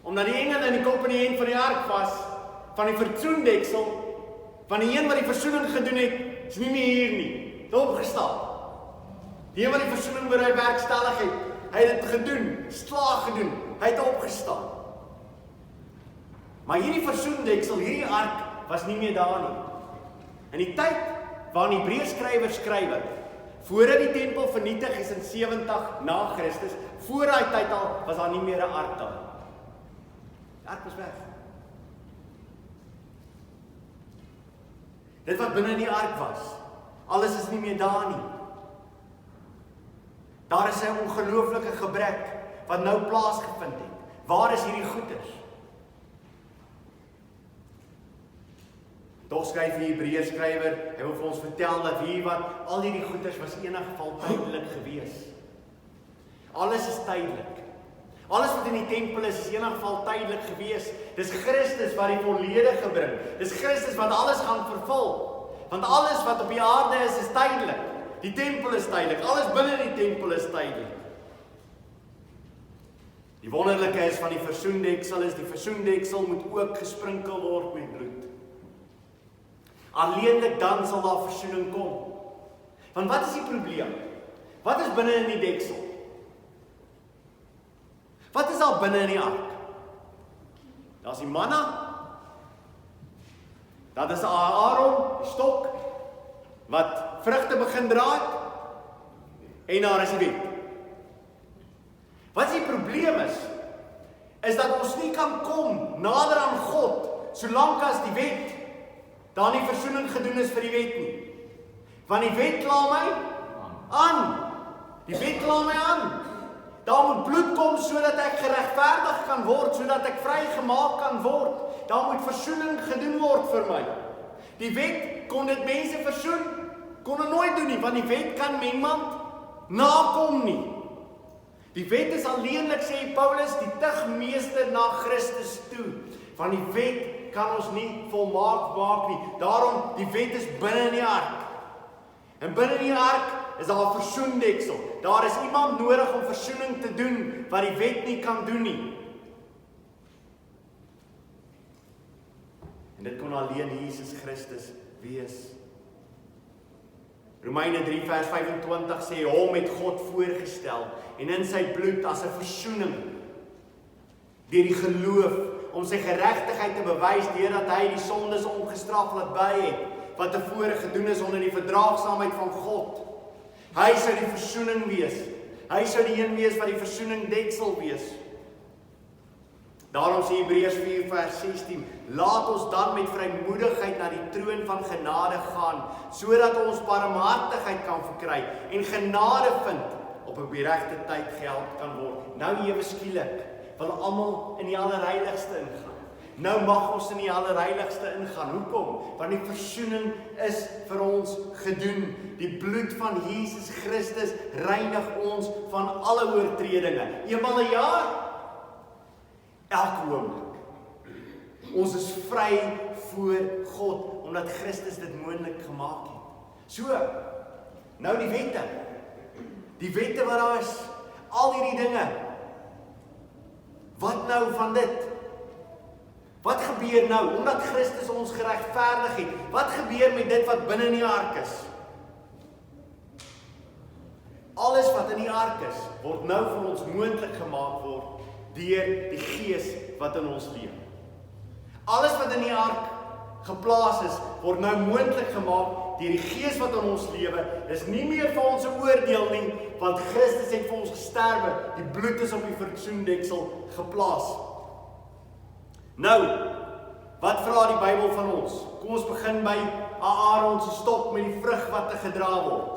Omdat die engele in die koppenend van die ark was, van die versoendeksel, van die een wat die versoening gedoen het, is nie meer hier nie. Het opgestaan. Die een wat die versoening bewerkstellig het, hy het dit gedoen, slaag gedoen, hy het opgestaan. Maar hierdie versoendeksel, hierdie ark, was nie meer daar nie. In die tyd waarin die Hebreërskrywer skryf, voordat die tempel vernietig is in 70 na Christus, voor daai tyd al, was daar nie meer 'n ark daar. Die ark was weg. Dit wat binne in die ark was, alles is nie meer daar nie. Daar is 'n ongelooflike gebrek wat nou plaasgevind het. Waar is hierdie goeders? Tog skryf die Hebreërskrywer, hy wil vir ons vertel dat hier wat al hierdie goeders was in enige geval tydelik gewees. Alles is tydelik. Alles wat in die tempel is in enige geval tydelik gewees. Dis Christus wat die volledige bring. Dis Christus wat alles gaan vervul. Want alles wat op die aarde is tydelik. Die tempel is tydelik. Alles binne die tempel is tydelik. Die wonderlike is van die versoendeksel is, die versoendeksel moet ook gesprinkel word met bloed. Alleenlik dan sal daar versoening kom. Want wat is die probleem? Wat is binne in die deksel? Wat is daar binne in die ark? Daar's die manna. Dat is Aaron, die stok, wat vrugte begin dra het, en daar is die wet. Wat die probleem is dat ons nie kan kom nader aan God, solank as die wet daar nie versoening gedoen is vir die wet nie. Want die wet kla my aan. Die wet kla my aan. Daar moet bloed kom sodat ek geregverdig kan word, sodat ek vrygemaak kan word. Daar moet versoening gedoen word vir my. Die wet kon dit mense versoen, kon dit nooit doen nie, want die wet kan niemand nakom nie. Die wet is alleenlik, sê Paulus, die tugmeester na Christus toe. Want die wet kan ons nie volmaak maak nie. Daarom, die wet is binne in die ark. En binne in die ark is daar 'n versoendeksel. Daar is iemand nodig om versoening te doen wat die wet nie kan doen nie. En dit kon alleen Jesus Christus wees. Romeine 3 vers 25 sê, hom het God voorgestel en in sy bloed as 'n versoening deur die geloof om sy geregtigheid te bewys deurdat hy die sondes ongestraf laat by het wat tevore gedoen is onder die verdraagsaamheid van God. Hy sou die versoening wees. Hy sou die een wees wat die versoening deksel wees. Daarom sê Hebreers 4 vers 16, laat ons dan met vrymoedigheid na die troon van genade gaan, sodat ons barmhartigheid kan verkry en genade vind op 'n regte tyd geld kan word. Nou ewe skielik wil almal in die allerheiligste ingaan. Nou mag ons in die allerheiligste ingaan. Hoekom? Want die versoening is vir ons gedoen. Die bloed van Jesus Christus reinig ons van alle oortredinge. Eenmal 'n jaar? Elke oomblik. Ons is vry voor God, omdat Christus dit moontlik gemaak het. So, nou die wette. Die wette wat daar is, al hierdie dinge. Wat nou van dit? Wat gebeur nou, omdat Christus ons geregverdig het? Wat gebeur met dit wat binne in die ark is? Alles wat in die ark is, word nou vir ons moontlik gemaak word deur die Gees wat in ons leef. Alles wat in die ark geplaas is, word nou moontlik gemaak deur die Gees wat in ons lewe. Dis nie meer vir ons 'n oordeel nie, want Christus het vir ons gesterwe. Die bloed is op die versoendeksel geplaas. Nou, wat vra die Bybel van ons? Kom ons begin by Aaron se stok met die vrug wat te gedra word.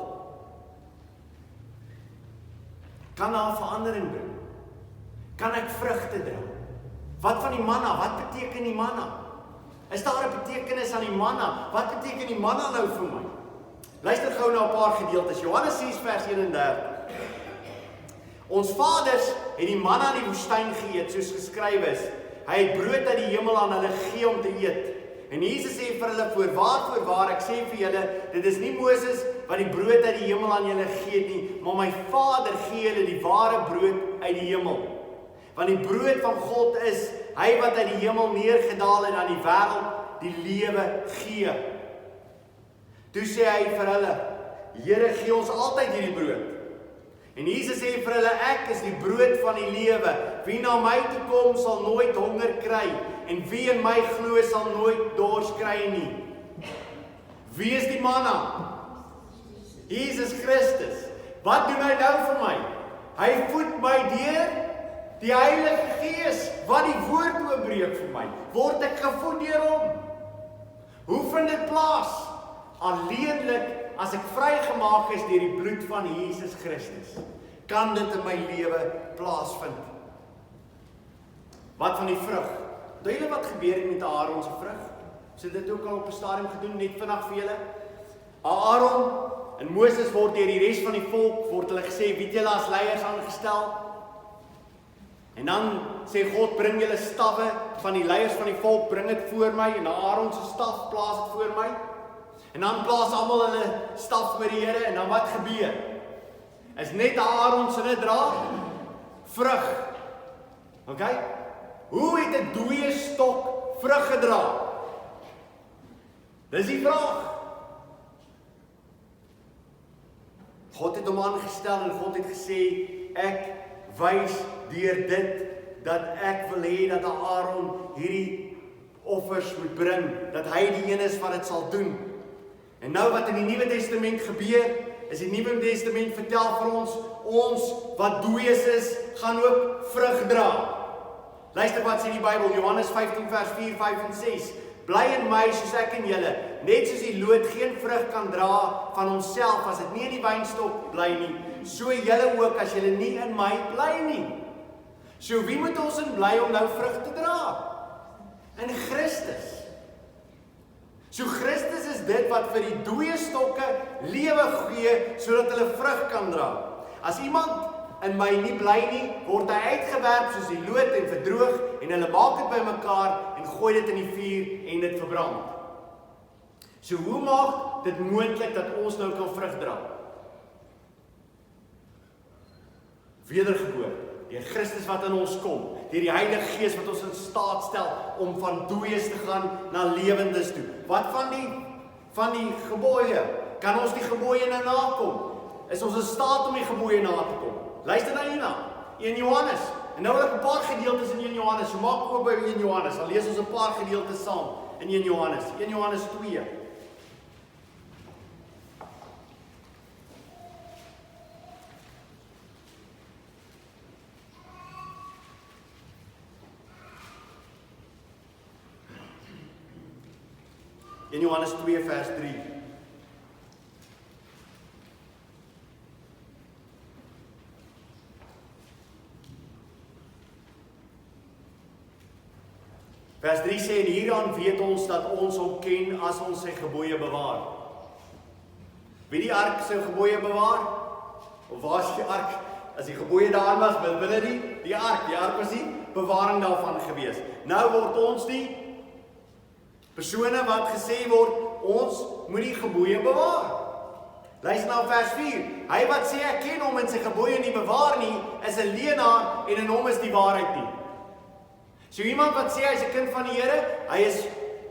Kan daar 'n verandering bring? Kan ek vrugte dra? Wat van die manna? Wat beteken die manna? Is daar 'n betekenis aan die manna? Wat beteken die manna nou vir my? Luister gou na 'n paar gedeeltes. Johannes 6 vers 31. Ons vaders het die manna in die woestyn geëet, soos geskryf is. Hy het brood uit die hemel aan hulle gegee om te eet. En Jesus sê vir hulle, voorwaar, ek sê vir julle, dit is nie Moses wat die brood uit die hemel aan julle gee nie, maar my Vader gee julle die ware brood uit die hemel. Want die brood van God is, hy wat uit die hemel neergedaal het aan die wêreld die lewe gee. Toe sê hy vir hulle, Here, gee ons altyd hierdie brood. En Jesus sê vir hulle, ek is die brood van die lewe. Wie na my toe kom, sal nooit honger kry. En wie in my glo, sal nooit dors kry nie. Wie is die manna? Jesus Christus. Wat doen hy nou vir my? Hy voed my deur die Heilige Gees, wat die woord oopbreek vir my. Word ek gevoed deur hom? Hoe vind dit plaas? Alleenlik as ek vrygemaak is deur die bloed van Jesus Christus, kan dit in my lewe plaasvind. Wat van die vrug? Onthou julle wat gebeur het met Aaron se vrug? Ons het dit ook al op 'n stadium gedoen, net vinnig vir julle. Aaron en Moses word deur die res van die volk, word hulle gesê, weet julle as leiers aangestel? En dan sê God, bring julle stawwe van die leiers van die volk, bring dit voor my, en Aaron se staf plaas dit voor my. En dan plaas almal hulle staf by die Here, en dan wat gebeur? Is net Aaron se dit dra? Vrug. Okay? Hoe het 'n dooie stok vrug gedra? Dis die vraag. God het hom aangestel en God het gesê, ek wys deur dit dat ek wil hê dat Aaron hierdie offers moet bring, dat hy die een is wat dit sal doen. En nou wat in die Nuwe Testament gebeur, is die Nuwe Testament vertel vir ons wat dooies is, gaan ook vrug dra. Luister wat sê die Bybel, Johannes 15 vers 4, 5 en 6. Bly in my soos ek in julle, net soos die loot geen vrug kan dra van homself as dit nie in die wynstok bly nie, so julle ook as julle nie in my bly nie. So wie moet ons in bly om nou vrug te dra? In Christus. So Christus is dit wat vir die dooie stokke lewe gee, sodat hulle vrug kan dra. As iemand in my nie bly nie, word hy uitgewerp soos die loot en verdroog, en hulle maak dit bymekaar en gooi dit in die vuur en dit verbrand. So hoe maak dit moontlik dat ons nou kan vrug dra? Wedergeboorte, deur Christus wat in ons kom, deur die Heilige Gees wat ons in staat stel om van dooies te gaan na lewendes toe. Wat van die gebooie? Kan ons die gebooie nou nakom? Is ons in staat om die gebooie na te kom? Luister nou hierna, 1 Johannes. En nou wil ek 'n paar gedeeltes in 1 Johannes. So maak oop by 1 Johannes. Dan lees ons 'n paar gedeeltes saam in 1 Johannes. 1 Johannes 2. In Johannes 2 vers 3. Vers 3 sê, en hieraan weet ons dat ons hom ken as ons sy gebooie bewaar. Wie die ark sy gebooie bewaar? Of waar is die ark? As die gebooie daar was, binne die ark was die bewaring daarvan gewees. Nou word ons die persone wat gesê word, ons moet die gebooie bewaar. Luister na vers 4. Hy wat sê ek ken hom en sy gebooie nie bewaar nie, is 'n leienaar en in hom is die waarheid nie. So iemand wat sê hy is 'n kind van die Here, hy is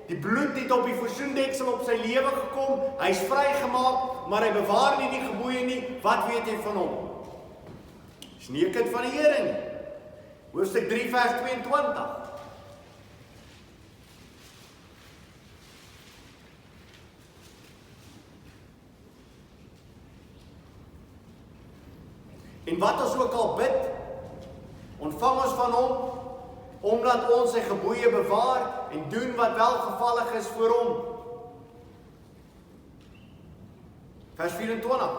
die bloed het op die versoendeksel op sy lewe gekom, hy is vrygemaak, maar hy bewaar nie die gebooie nie, wat weet jy van hom? Is nie 'n kind van die Here nie. Hoofstuk 3 vers 22. En wat ons ook al bid, ontvang ons van hom, omdat ons sy gebooie bewaar en doen wat welgevallig is voor hom. Vers 24.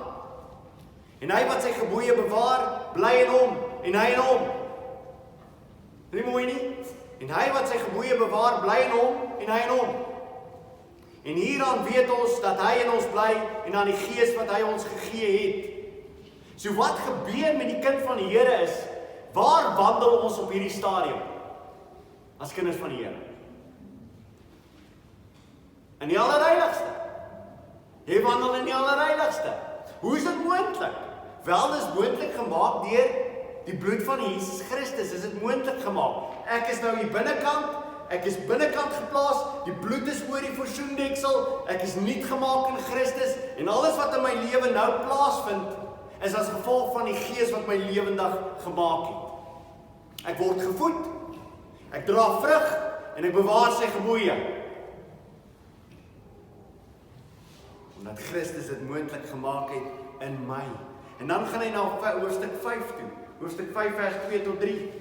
En hy wat sy gebooie bewaar, bly in hom en hy in hom. Nie mooi nie? En hy wat sy gebooie bewaar, bly in hom en hy in hom. En hieraan weet ons dat hy in ons bly en aan die Gees wat hy ons gegee het. So wat gebeur met die kind van die Here is, waar wandel ons op hierdie stadium? As kinders van die Here. In die allerheiligste. Jy wandel in die allerheiligste. Hoe is dit moontlik? Wel, dit is moontlik gemaak deur die bloed van Jesus Christus. Is dit moontlik gemaak? Ek is nou hier binnekant, ek is binnekant geplaas, die bloed is oor die versoendeksel, ek is nuut gemaak in Christus, en alles wat in my lewe nou plaasvind, is as gevolg van die Gees wat my lewendig gemaak het. Ek word gevoed, ek dra vrug, en ek bewaar sy gebooie. Omdat Christus dit moontlik gemaak het in my. En dan gaan hy na hoofstuk 5 toe. Hoofstuk 5 vers 2 tot 3.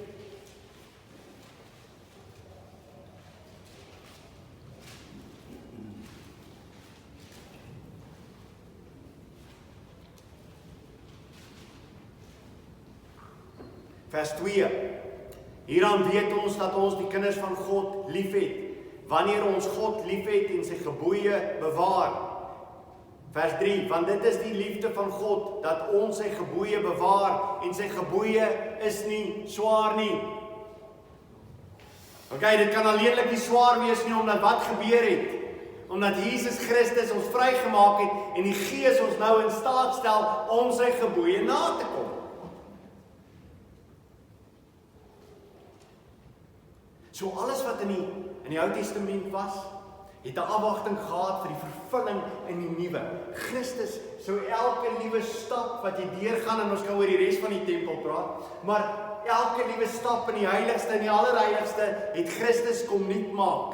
Vers 2. Hieraan weet ons dat ons die kinders van God liefhet, wanneer ons God liefhet en sy gebooie bewaar. Vers 3, want dit is die liefde van God, dat ons sy gebooie bewaar, en sy gebooie is nie swaar nie. Dit kan alleenlik nie swaar wees nie, omdat wat gebeur het? Omdat Jesus Christus ons vrygemaak het, en die Gees ons nou in staat stel, om sy gebooie na te kom. So alles wat in die Ou Testament was, het 'n afwagting gehad vir die vervulling in die nuwe. Christus sou elke nuwe stap wat jy deurgaan, en ons kan oor die res van die tempel praat, maar elke nuwe stap in die heiligste en die allerheiligste het Christus kom nuut maak.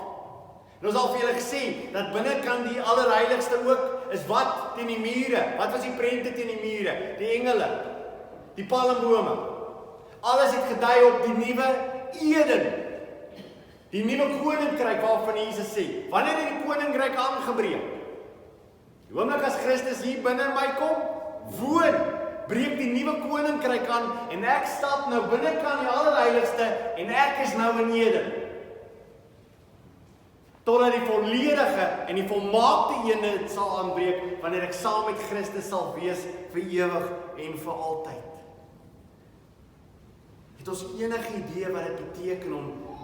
En ons al vir julle gesê dat binnekant die allerheiligste ook is wat teen die mure. Wat was die prente teen die mure? Die engele, die palmbome. Alles het gedui op die nuwe Eden. Die nuwe koninkryk waarvan Jesus sê, wanneer het die koninkryk aangebreek? Die oomblik as Christus hier binne in my kom, woon, breek die nuwe koninkryk aan, en ek stap nou binnekant die allerheiligste, en ek is nou in Eden. Totdat die volledige en die volmaakte eenheid sal aanbreek, wanneer ek saam met Christus sal wees vir ewig en vir altyd. Het ons enige idee wat dit beteken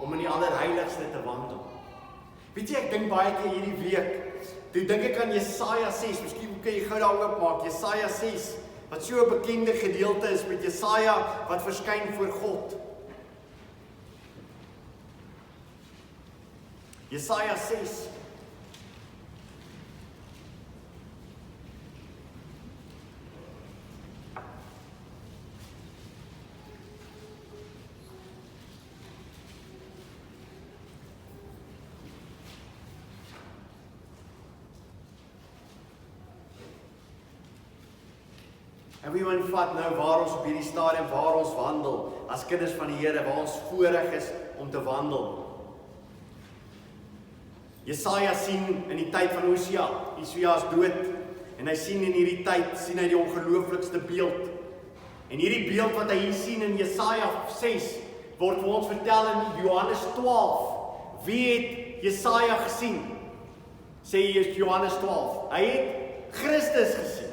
om in die allerheiligste te wandel? Weet jy, ek dink baie keer hierdie week, toe dink ek aan Jesaja 6, miskien kan jy gou daar oopmaak, Jesaja 6, wat so 'n bekende gedeelte is met Jesaja wat verskyn voor God. Jesaja 6. En wie vat nou waar ons op hierdie stadium, waar ons wandel, as kinders van die Here, waar ons voorreg is om te wandel. Jesaja sien in die tyd van Hosea, Hosea is dood, en hy sien in hierdie tyd, sien hy die ongelooflikste beeld. En hierdie beeld wat hy hier sien in Jesaja 6, word vir ons vertel in Johannes 12, wie het Jesaja gesien? Sê Johannes 12. Hy het Christus gesien.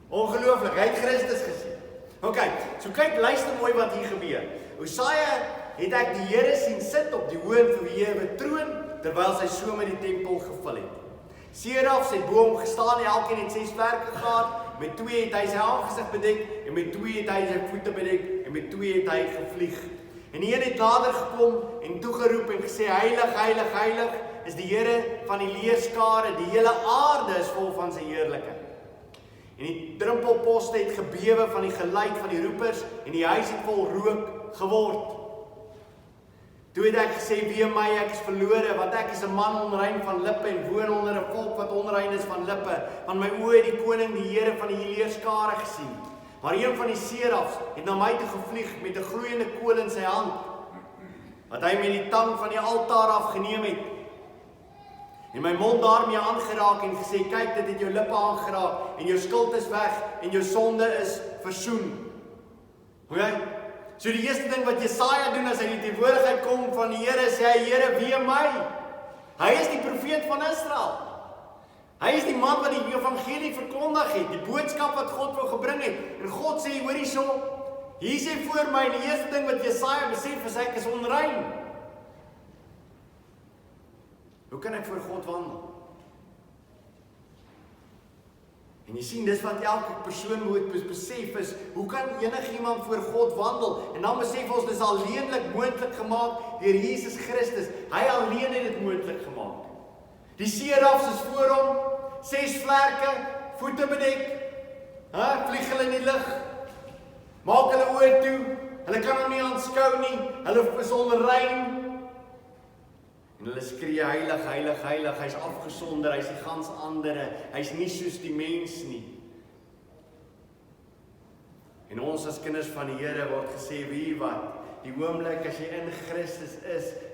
Ongelooflik, hy het Christus gesien. Ok, so kyk, luister mooi wat hier gebeur. Hosea het ek die Here sien sit op die hoë en verhewe troon, terwyl sy so met die tempel gevul het. Serafs het bo hom gestaan, elkeen het 6 vlerke gehad, met 2 het hy sy aangesig bedek, en met 2 het hy sy voete bedek, en met 2 het hy gevlieg. En die een het nader gekom, en toegeroep en gesê, heilig, heilig, heilig, is die Here van die leerskare, die hele aarde is vol van sy heerlikheid. En die drumpelposte het gebewe van die geluid van die roepers, en die huis het vol rook geword. Toe het ek gesê, wee my, ek is verlore, want ek is 'n man onrein van lippe, en woon onder 'n volk wat onrein is van lippe, want my oë het die koning, die Here van die leerskare gesien. Maar een van die serafs het na my toe gevlieg, met 'n gloeiende kool in sy hand, wat hy met die tang van die altaar afgeneem het, en my mond daarmee aangeraak en gesê, kyk, dit het jou lippe aangeraak, en jou skuld is weg, en jou sonde is versoen. Okay? So die eerste ding wat Jesaja doen as hy in die teenwoordigheid kom van die Here, sê hy, Here, wee my. Hy is die profeet van Israel. Hy is die man wat die evangelie verkondig het, die boodskap wat God wou gebring het. En God sê, hoor hierso, hier sê voor my, die eerste ding wat Jesaja besef is, ek is onrein. Hoe kan ek voor God wandel? En jy sien, dis wat elke persoon moet besef is, hoe kan enigiemand voor God wandel? En dan besef ons, dis alleenlik moontlik gemaak deur Jesus Christus. Hy alleen het dit moontlik gemaak. Die serafs is voor hom, 6 vlerke, voete bedek, vlieg hulle in die lug, maak hulle oë toe, hulle kan hom nie aanskou nie, hulle is onrein. En hulle skree, heilig, heilig, heilig, hy is afgesonder, hy is die gans andere, hy is nie soos die mens nie. En ons as kinders van die Here word gesê, wie wat, die oomblik as jy in Christus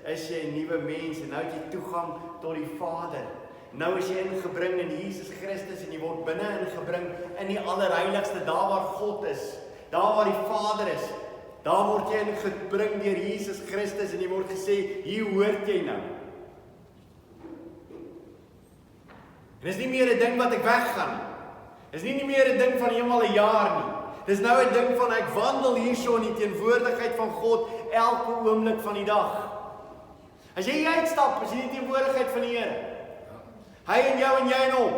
is jy 'n nuwe mens, en nou het jy toegang tot die Vader. Nou is jy ingebring in Jesus Christus, en jy word binne ingebring in die allerheiligste, daar waar God is, daar waar die Vader is, daar word jy ingebring deur Jesus Christus, en jy word gesê, hier hoort jy nou. En dis nie meer 'n ding wat ek weggaan nie. Dis nie meer 'n ding van eenmal 'n jaar nie. Dis nou 'n ding van ek wandel hierso in die teenwoordigheid van God elke oomblik van die dag. As jy uitstap, is jy in die teenwoordigheid van die Here. Hy en jou en jy en hom.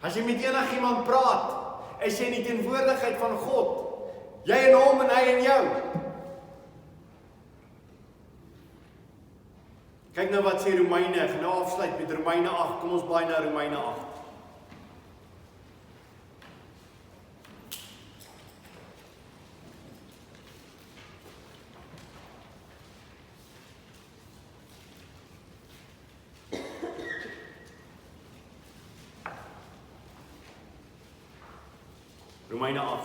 As jy met enigiemand praat, is jy in die teenwoordigheid van God. Jy en hom en hy en jou. Kyk nou wat sê Romeine, ek gaan nou afsluit met Romeine 8, kom ons blaai na Romeine 8. Romeine 8.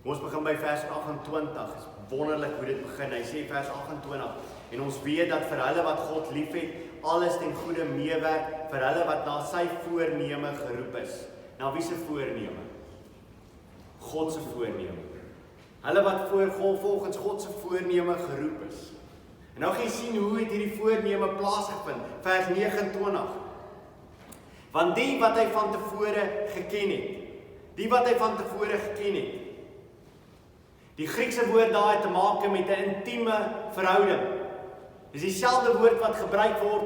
Ons begin by vers 28, is wonderlik hoe dit begin, hy sê vers 28, en ons weet dat vir hulle wat God lief het, alles ten goeie meewerk, vir hulle wat na sy voorneme geroep is. Nou wie se voorneme? God se voorneme. Hulle wat volgens God se voorneme geroep is. En nou gaan jy sien hoe het hierdie voorneme plaasgevind, vers 29. Want die wat hy van tevore geken het, die Griekse woord daar het te maak met 'n intieme verhouding. Dis dieselfde woord wat gebruik word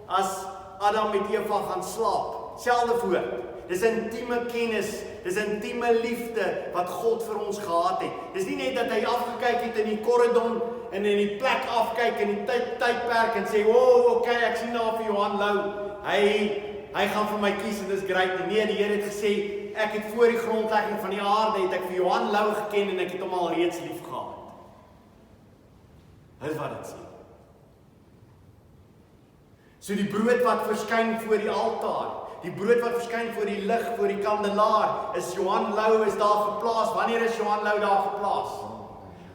as Adam met Eva gaan slaap. Selfde woord. Dis intieme kennis, dis intieme liefde wat God vir ons gehad het. Dis nie net dat hy afgekyk het in die korridor en in die plek afkyk in die tydperk en sê, okay, ek sien daar vir Johan Lou. Hy gaan vir my kies en dis great. Nee, die Here het gesê, ek het voor die grondlegging van die aarde, het ek vir Johan Lou geken en ek het hom al reeds lief gehad. Dis wat dit sê. So die brood wat verskyn voor die altaar, Die brood wat verskyn voor die lig, voor die kandelaar, is Johan Lou is daar geplaas. Wanneer is Johan Lou daar geplaas?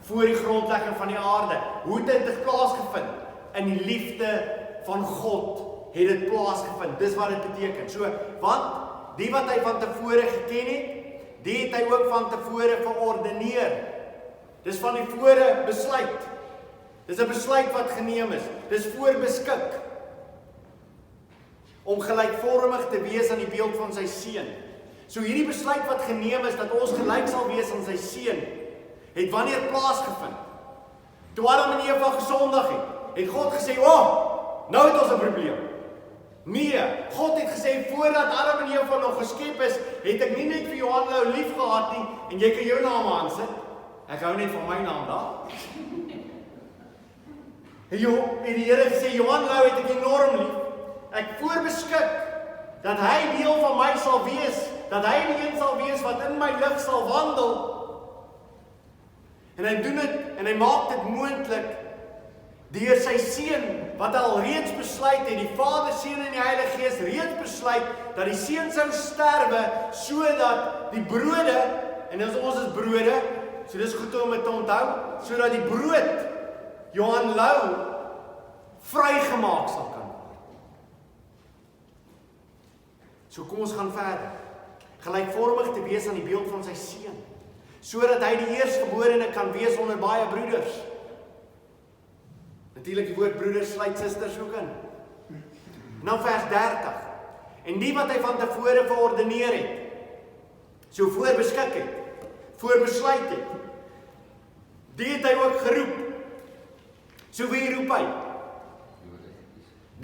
Voor die grondlegging van die aarde. Hoe het dit plaasgevind? In die liefde van God het dit plaasgevind. Dis wat dit beteken. So, want die wat hy van tevore geken het, die het hy ook van tevore verordeneer. Dis van die vore besluit. Dis 'n besluit wat geneem is. Dis voorbeskik. Om gelykvormig te wees aan die beeld van sy seun. So hierdie besluit wat geneem is, dat ons gelyk sal wees aan sy seun, het wanneer plaasgevind? Toe Adam en Eva gesondig het God gesê, nou het ons 'n probleem. Nee, God het gesê, voordat Adam en Eva nog geskep is, het ek nie net vir Johan Lou lief gehad nie, en jy kan jou naam aansit. Ek hou net van my naam daar. En die Here gesê, Johan Lou het ek enorm lief. Ek voorbeskik dat hy deel van my sal wees, dat hy die een sal wees wat in my lig sal wandel. En hy doen dit, en hy maak dit moontlik deur sy seun, wat al reeds besluit het, die Vader, Seun en die Heilige Gees reeds besluit, dat die seun sou sterwe, sodat die brode, en ons is brode, so dis goed om dit te onthou, sodat die brood, Johan Lou, vrygemaak sal kan word. So kom ons gaan verder. Gelykvormig te wees aan die beeld van sy seun, sodat hy die eerstgeborene kan wees onder baie broeders. Natuurlik die woord broeders sluit susters ook in. Nou vers 30. En die wat hy van tevore verordeneer het, so voorbeskik het, voorbesluit het, die het hy ook geroep. So wie roep hy?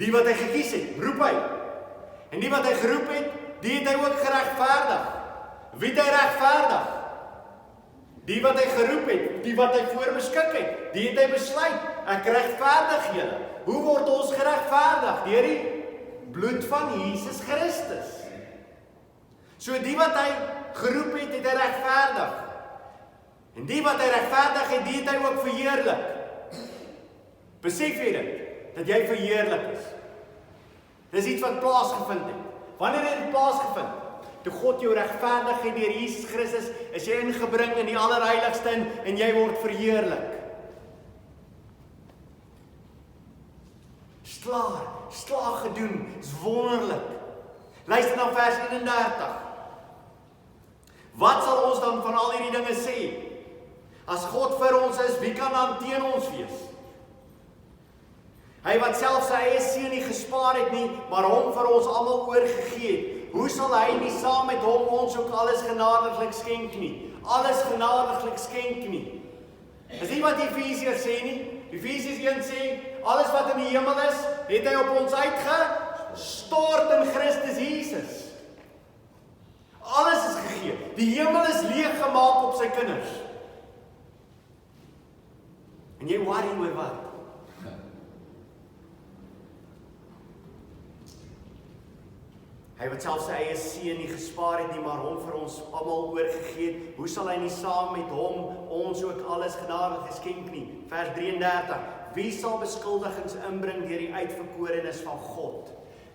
Die wat hy gekies het, roep hy. En die wat hy geroep het, die het hy ook geregverdig. Wie het hy regverdig? Die wat hy geroep het, die wat hy voorbeskik het, die het hy besluit, ek regverdig julle. Hoe word ons geregverdig? Deur die bloed van Jesus Christus. So die wat hy geroep het, het hy regverdig. En die wat hy regverdig het, die het hy ook verheerlik. Besef jy dit? Dat jy verheerlik is. Dis iets wat plaasgevind het. Wanneer het dit plaasgevind? Toe God jou regverdig het deur Jesus Christus, is jy ingebring in die allerheiligste en jy word verheerlik. Slaag gedoen, is wonderlik. Luister na vers 31. Wat sal ons dan van al hierdie dinge sê? As God vir ons is, wie kan dan teen ons wees? Hy wat self sy eie seun nie gespaar het nie, maar hom vir ons almal oorgegee het, hoe sal hy nie saam met hom ons ook alles genadiglik skenk nie? Alles genadiglik skenk nie. Is nie wat Efesiërs sê nie? Efesiërs 1 sê, alles wat in die hemel is, het hy op ons uitgestort in Christus Jesus. Alles is gegee. Die hemel is leeg gemaak op sy kinders. En jy worry oor wat? Hy wat self sy eie seun nie gespaar het nie, maar hom vir ons almal oorgegee het, hoe sal hy nie saam met hom ons ook alles genadig geskenk nie? Vers 33. Wie sal beskuldigings inbring deur die uitverkorenes van God?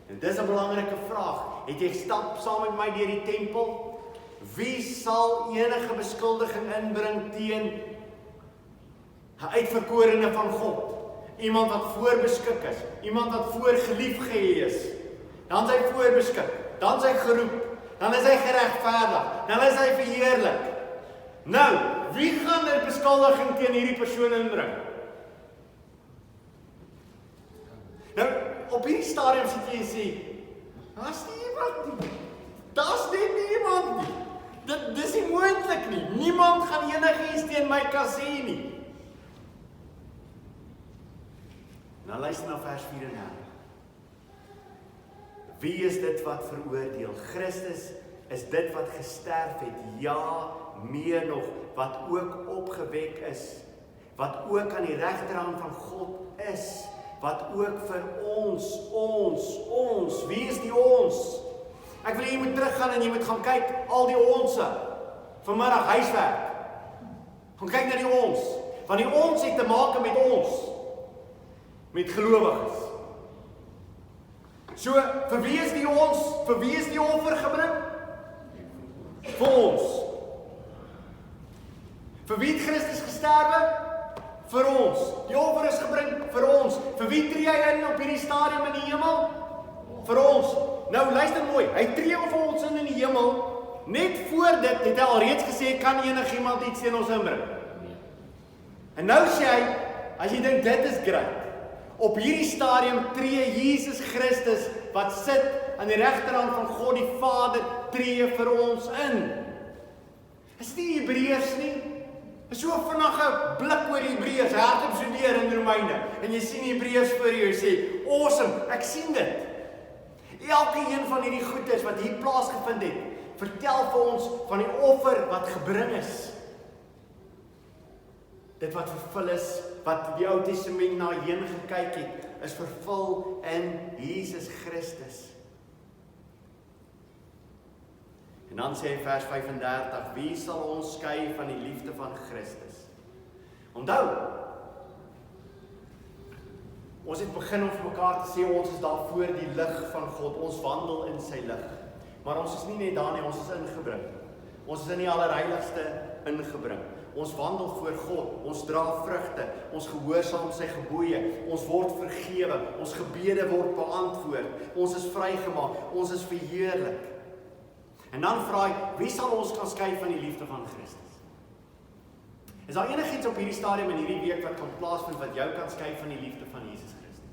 En dis 'n belangrike vraag. Het jy gestap saam met my deur die tempel? Wie sal enige beskuldiging inbring teen 'n uitverkorene van God? Iemand wat voorbeskik is, iemand wat voorgelief gehê is. Dan is hy voorbeskik, dan is hy geroep, dan is hy geregverdig, dan is hy verheerlik. Nou, wie gaan 'n beskuldiging teen hierdie persoon inbring? Nou, op hierdie stadium sit jy en sê, daar's nie iemand nie. Daar's net nie iemand nie. Dis nie moontlik nie. Niemand gaan enigiets teen my kan sê nie. Nou luister na vers 34. Wie is dit wat veroordeel? Christus is dit wat gesterf het, ja, meer nog, wat ook opgewek is, wat ook aan die regterhand van God is, wat ook vir ons, wie is die ons? Ek wil jy moet teruggaan en jy moet gaan kyk, al die onsse, vanmiddag huiswerk, gaan kyk na die ons, want die ons het te maak met ons, met gelowiges. So, vir wie is die offer gebring? Vir ons. Vir wie het Christus gesterwe? Vir ons. Die offer is gebring vir ons. Vir wie tree hy in op hierdie stadium in die hemel? Vir ons. Nou luister mooi, hy tree vir ons in die hemel. Net voor dit het hy alreeds gesê, kan enigiemand iets teen ons inbring. En nou sê hy, as jy dink dit is great, op hierdie stadium tree Jesus Christus, wat sit aan die regterhand van God die Vader, tree vir ons in. Is nie Hebreers nie? Is so vinnige blik oor die Hebreers, hardop studeer in Romeine, en jy sien Hebreers voor jou sê, awesome, ek sien dit. Elke een van hierdie goedes wat hier plaasgevind het, vertel vir ons van die offer wat gebring is. Dit wat vervul is, wat die Ou Testament na heen gekyk het, is vervul in Jesus Christus. En dan sê hy vers 35, wie sal ons skei van die liefde van Christus? Onthou, ons het begin om vir mekaar te sê, ons is daar voor die lig van God, ons wandel in sy lig. Maar ons is nie net daar nie, ons is ingebring. Ons is in die allerheiligste ingebring. Ons wandel voor God, ons dra vrugte, ons gehoorsaam sy gebooie, ons word vergewe, ons gebede word beantwoord, ons is vrygemaak, ons is verheerlik. En dan vra hy, wie sal ons kan skei van die liefde van Christus? Is daar enigiets op hierdie stadium in hierdie week wat kan plaasvind wat jou kan skei van die liefde van Jesus Christus?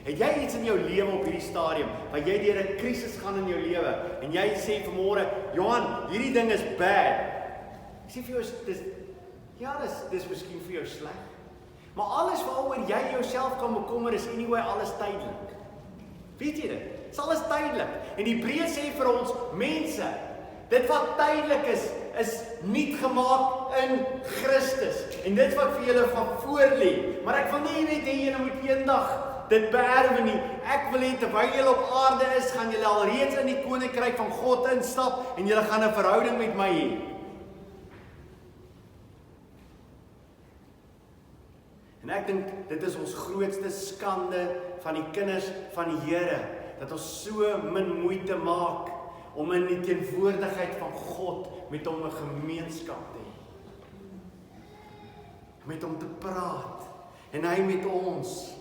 Het jy iets in jou lewe op hierdie stadium, wat jy deur 'n krisis gaan in jou lewe, en jy sê vanmôre, Johan, hierdie ding is bad. Ek sê vir jou, dis miskien vir jou sleg. Maar alles waaroor jy jouself kan bekommer is anyway alles tydelik. Weet jy dit? Dis alles tydelik. En die Hebreërs sê vir ons, mense, dit wat tydelik is nuut gemaak in Christus. En dit wat vir julle van voor lê. Maar ek wil nie net hê julle moet eendag dit beerwe nie. Ek wil hê terwyl julle op aarde is, gaan julle alreeds in die koninkryk van God instap en julle gaan 'n verhouding met my hê. En ek dink dit is ons grootste skande van die kinders van die Here, dat ons so min moeite maak om in die teenwoordigheid van God met hom 'n gemeenskap te hê. Met hom te praat en hy met ons.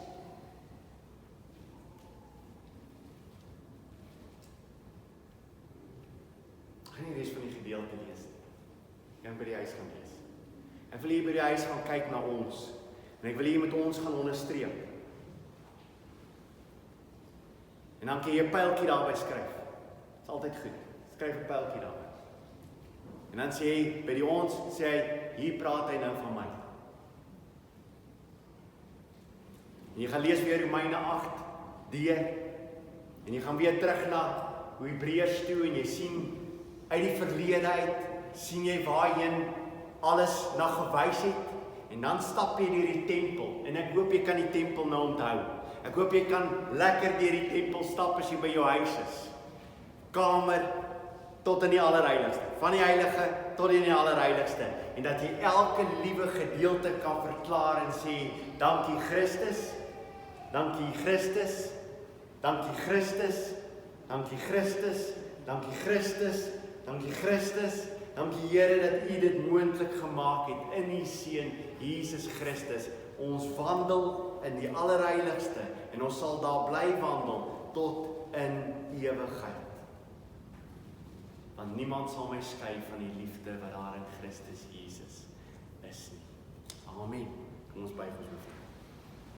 Ek gaan nie res van die gedeelte lees nie. Ek gaan by die huis gaan lees. Ek wil hier by die huis gaan kyk na ons. En ek wil hier met ons gaan onderstreep. En dan kan jy 'n pyltjie daarby skryf. Dit is altyd goed. Skryf 'n pyltjie daarby. En dan sê hy, by die ons, sê hy, hier praat hy nou van my. En jy gaan lees weer Romeine 8d. En jy gaan weer terug na Hebreers toe en jy sien uit die verlede uit, sien jy waarheen alles na gewys het. En dan stap jy deur die tempel, en ek hoop jy kan die tempel nou onthou. Ek hoop jy kan lekker deur die tempel stap as jy by jou huis is. Kamer tot in die allerheiligste, van die heilige tot in die allerheiligste. En dat jy elke liewe gedeelte kan verklaar en sê, dankie Christus, dankie Christus, dankie Christus, dankie Christus, dankie Christus, dankie Christus. Dankie Here dat U dit moontlik gemaak het in U Seun Jesus Christus. Ons wandel in die allerheiligste en ons sal daar bly wandel tot in ewigheid. Want niemand sal my skei van die liefde wat daar in Christus Jesus is nie. Amen. Kom ons buig ons hoofde.